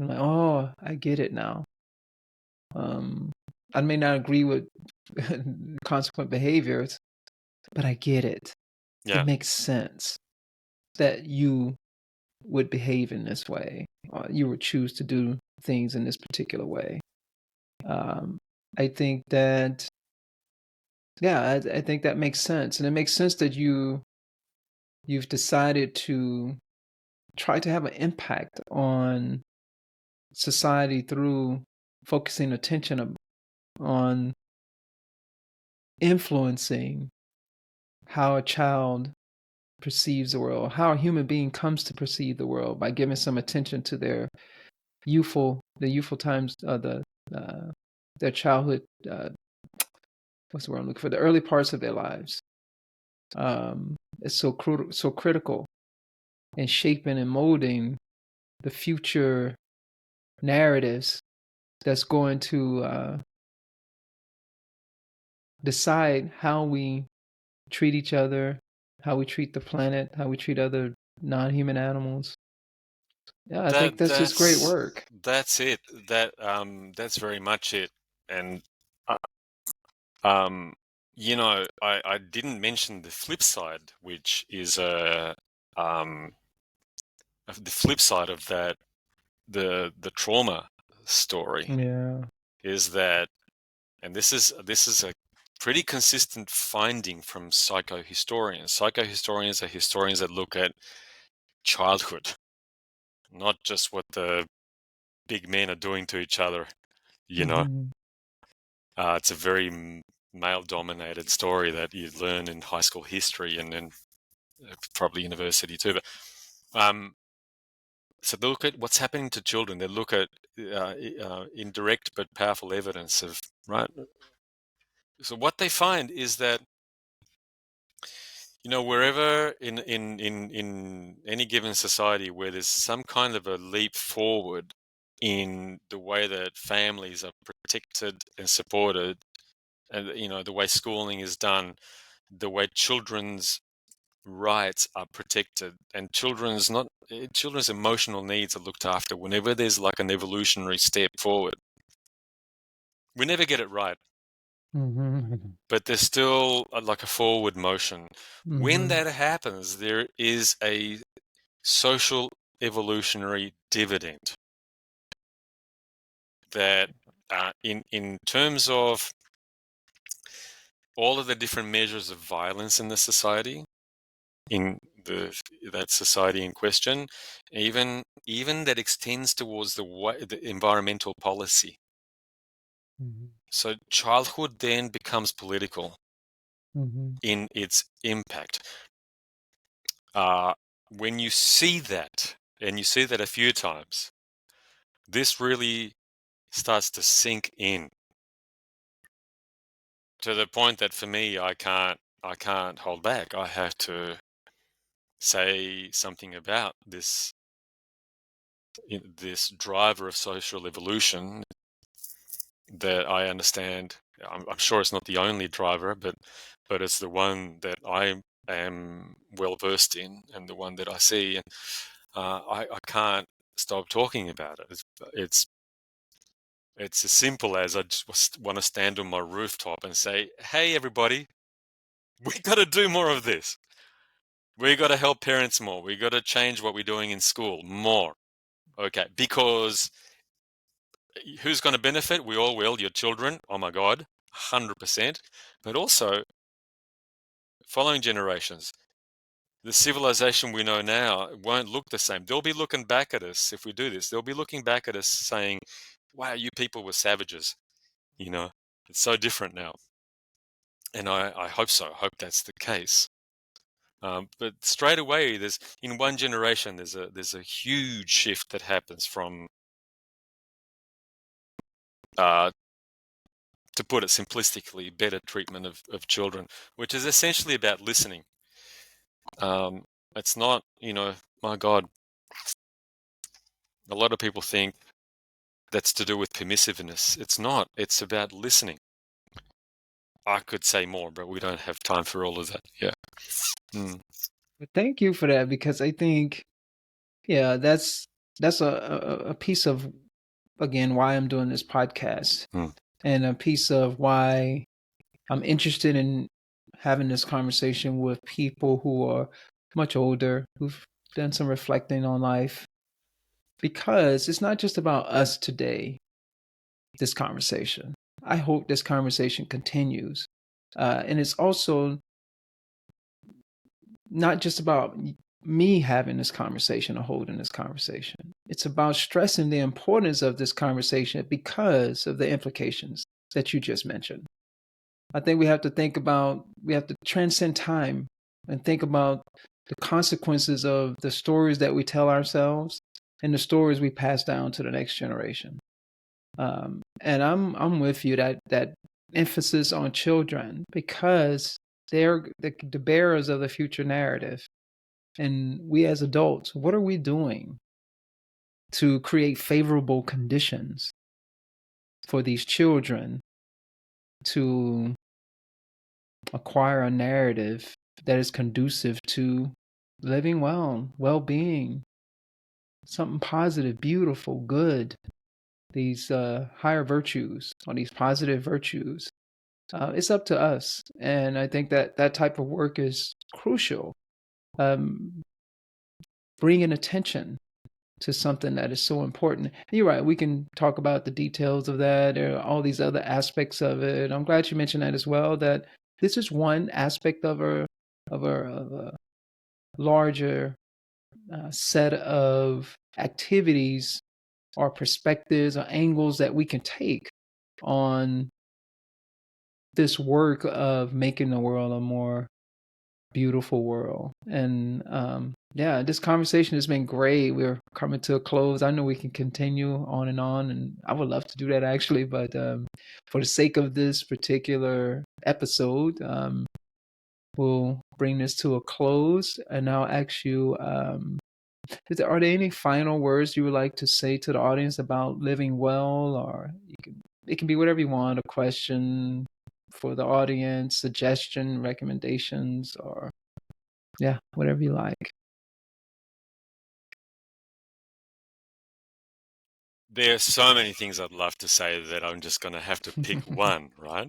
I'm like, oh, I get it now. I may not agree with consequent behaviors, but I get it. Yeah. It makes sense that you would behave in this way, or you would choose to do things in this particular way. I think that, yeah, I think that makes sense. And it makes sense that you've decided to try to have an impact on society through focusing attention on influencing how a child perceives the world, how a human being comes to perceive the world, by giving some attention to the youthful times, their childhood. What's the word I'm looking for? The early parts of their lives. It's so critical in shaping and molding the future narratives that's going to decide how we treat each other, how we treat the planet, how we treat other non-human animals. Yeah, I think that's just great work. That's it. That's very much it. And I didn't mention the flip side, which is the flip side of that, the trauma story. Yeah. Is that, and this is a pretty consistent finding from psychohistorians. Psychohistorians are historians that look at childhood, not just what the big men are doing to each other. It's a very male-dominated story that you learn in high school history and then probably university too. But so they look at what's happening to children. They look at indirect but powerful evidence of, right. So what they find is that, wherever in any given society where there's some kind of a leap forward in the way that families are protected and supported, and the way schooling is done, the way children's rights are protected, and children's emotional needs are looked after, whenever there's like an evolutionary step forward, we never get it right. But there's still like a forward motion. When that happens, there is a social evolutionary dividend that in terms of all of the different measures of violence in the society, in that society in question, even that extends towards the environmental policy. So childhood then becomes political in its impact. When you see that, and you see that a few times, this really starts to sink in to the point that for me, I can't hold back. I have to say something about this driver of social evolution that I understand I'm sure it's not the only driver, but it's the one that I am well versed in, and the one that I see, and I can't stop talking about it. It's as simple as I just want to stand on my rooftop and say, "Hey, everybody, we got to do more of this. We got to help parents more. We got to change what we're doing in school more." Okay, because who's going to benefit? We all will. Your children. Oh my God, 100%. But also following generations. The civilization we know now won't look the same. They'll be looking back at us if we do this. They'll be looking back at us saying, "Wow, you people were savages." You know, it's so different now. And I hope so. I hope that's the case. But straight away, in one generation, there's a huge shift that happens from, to put it simplistically, better treatment of children, which is essentially about listening. It's not, my God, a lot of people think that's to do with permissiveness. It's not. It's about listening. I could say more, but we don't have time for all of that. Yeah. Mm. Thank you for that, because I think, yeah, that's a piece of, again, why I'm doing this podcast, and a piece of why I'm interested in having this conversation with people who are much older, who've done some reflecting on life, because it's not just about us today, this conversation. I hope this conversation continues. And it's also not just about me having this conversation or holding this conversation. It's about stressing the importance of this conversation because of the implications that you just mentioned. I think we have to transcend time and think about the consequences of the stories that we tell ourselves and the stories we pass down to the next generation. And I'm with you, that emphasis on children, because they're the bearers of the future narrative. And we as adults, what are we doing to create favorable conditions for these children to acquire a narrative that is conducive to living well-being, something positive, beautiful, good, these higher virtues, or these positive virtues? It's up to us. And I think that type of work is crucial. Bringing attention to something that is so important. And you're right, we can talk about the details of that, or all these other aspects of it. I'm glad you mentioned that as well, that this is one aspect of a larger set of activities or perspectives or angles that we can take on this work of making the world a more beautiful world. And yeah, this conversation has been great. We're coming to a close. I know we can continue on, and I would love to do that actually, but for the sake of this particular episode, we'll bring this to a close. And I'll ask you, are there any final words you would like to say to the audience about living well? Or it can be whatever you want, a question for the audience, suggestion, recommendations, or yeah, whatever you like. There's so many things I'd love to say that I'm just going to have to pick one, right?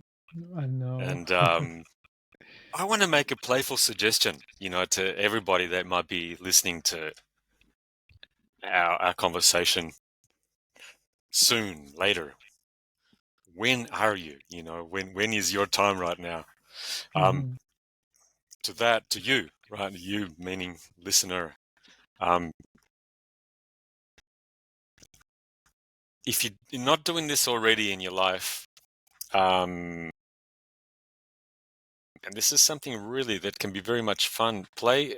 I know. And I want to make a playful suggestion, to everybody that might be listening to our conversation soon, later. When are you? When is your time right now? To you, right? You meaning listener. If you're not doing this already in your life, and this is something really that can be very much fun. Play,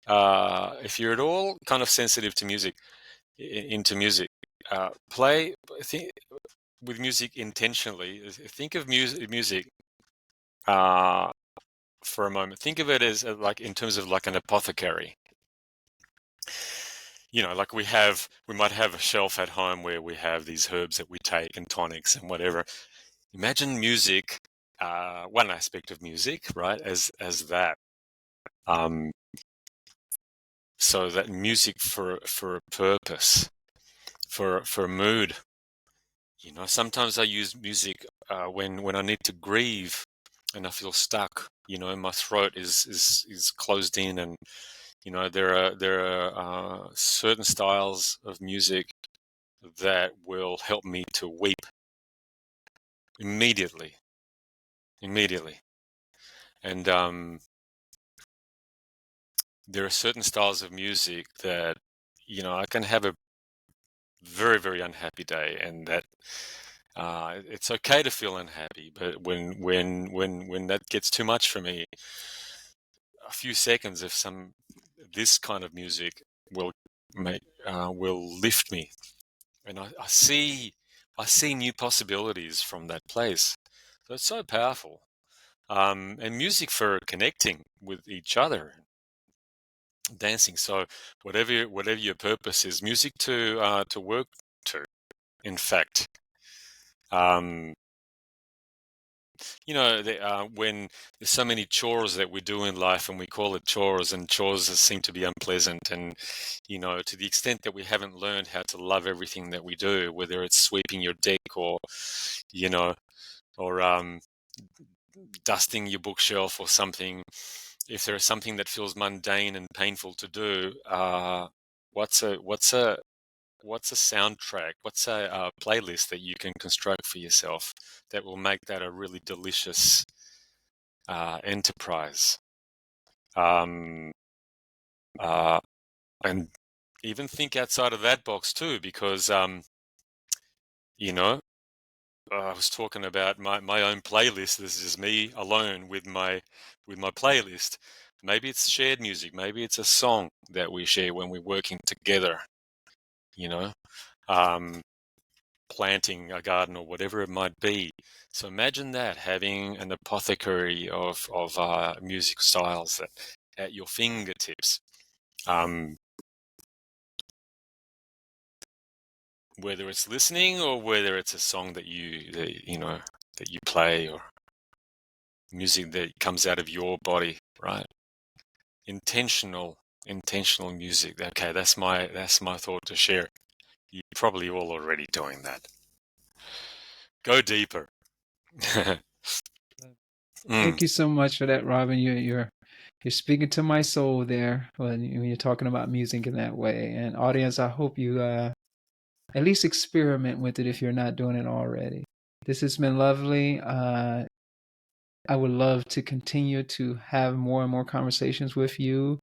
if you're at all kind of sensitive to music, into music, play with music intentionally. Think of music for a moment. Think of it as like in terms of like an apothecary. Like we might have a shelf at home where we have these herbs that we take and tonics and whatever. Imagine music, one aspect of music, right, as that. So that music for a purpose, for a mood. You know, sometimes I use music when I need to grieve and I feel stuck. You know, my throat is closed in, and you know there are certain styles of music that will help me to weep immediately. And there are certain styles of music that, you know, I can have a very, very unhappy day, and that it's okay to feel unhappy, but when that gets too much for me, a few seconds of this kind of music will will lift me, and I see new possibilities from that place. So it's so powerful. And music for connecting with each other, dancing. So whatever your purpose is, music to work to. In fact, um, you know, when there's so many chores that we do in life, and we call it chores, and chores seem to be unpleasant, and you know, to the extent that we haven't learned how to love everything that we do, whether it's sweeping your deck, or you know, or dusting your bookshelf or something. If there is something that feels mundane and painful to do, what's a soundtrack? What's a playlist that you can construct for yourself that will make that a really delicious enterprise? And even think outside of that box too, because you know, I was talking about my own playlist. This is me alone with my playlist. Maybe it's shared music. Maybe it's a song that we share when we're working together. You know, planting a garden or whatever it might be. So imagine that, having an apothecary of music styles at your fingertips. Whether it's listening or whether it's a song that you play, or music that comes out of your body, right? Intentional music. Okay, that's my thought to share. You're probably all already doing that. Go deeper. Thank you so much for that, Robin. You're speaking to my soul there when you're talking about music in that way. And audience, I hope you at least experiment with it if you're not doing it already. This has been lovely. I would love to continue to have more and more conversations with you.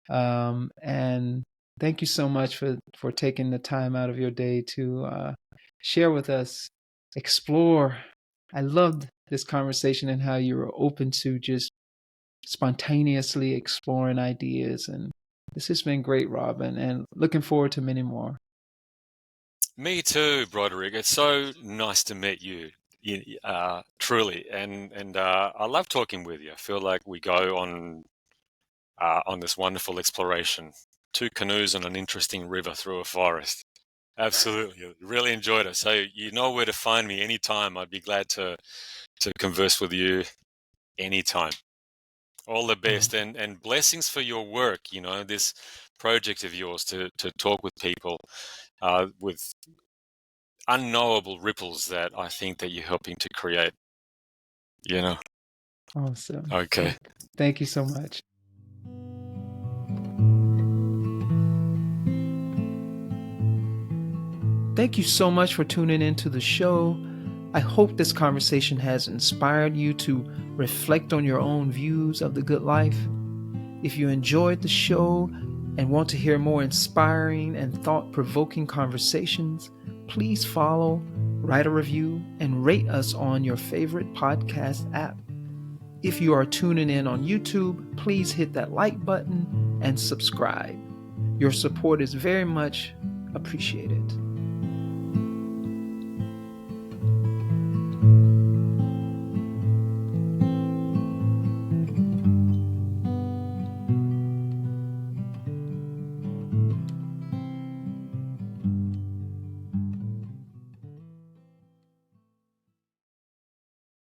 And thank you so much for taking the time out of your day to share with us, explore. I loved this conversation and how you were open to just spontaneously exploring ideas. And this has been great, Robin, and looking forward to many more. Me too, Broderick. It's so nice to meet you, truly. And I love talking with you. I feel like we go on this wonderful exploration. 2 canoes on an interesting river through a forest. Absolutely. Really enjoyed it. So you know where to find me anytime. I'd be glad to converse with you anytime. All the best, and blessings for your work, you know, this project of yours to talk with people with unknowable ripples that I think that you're helping to create, you know. Awesome. Okay. Thank you so much. Thank you so much for tuning into the show. I hope this conversation has inspired you to reflect on your own views of the good life. If you enjoyed the show and want to hear more inspiring and thought-provoking conversations, please follow, write a review, and rate us on your favorite podcast app. If you are tuning in on YouTube, please hit that like button and subscribe. Your support is very much appreciated.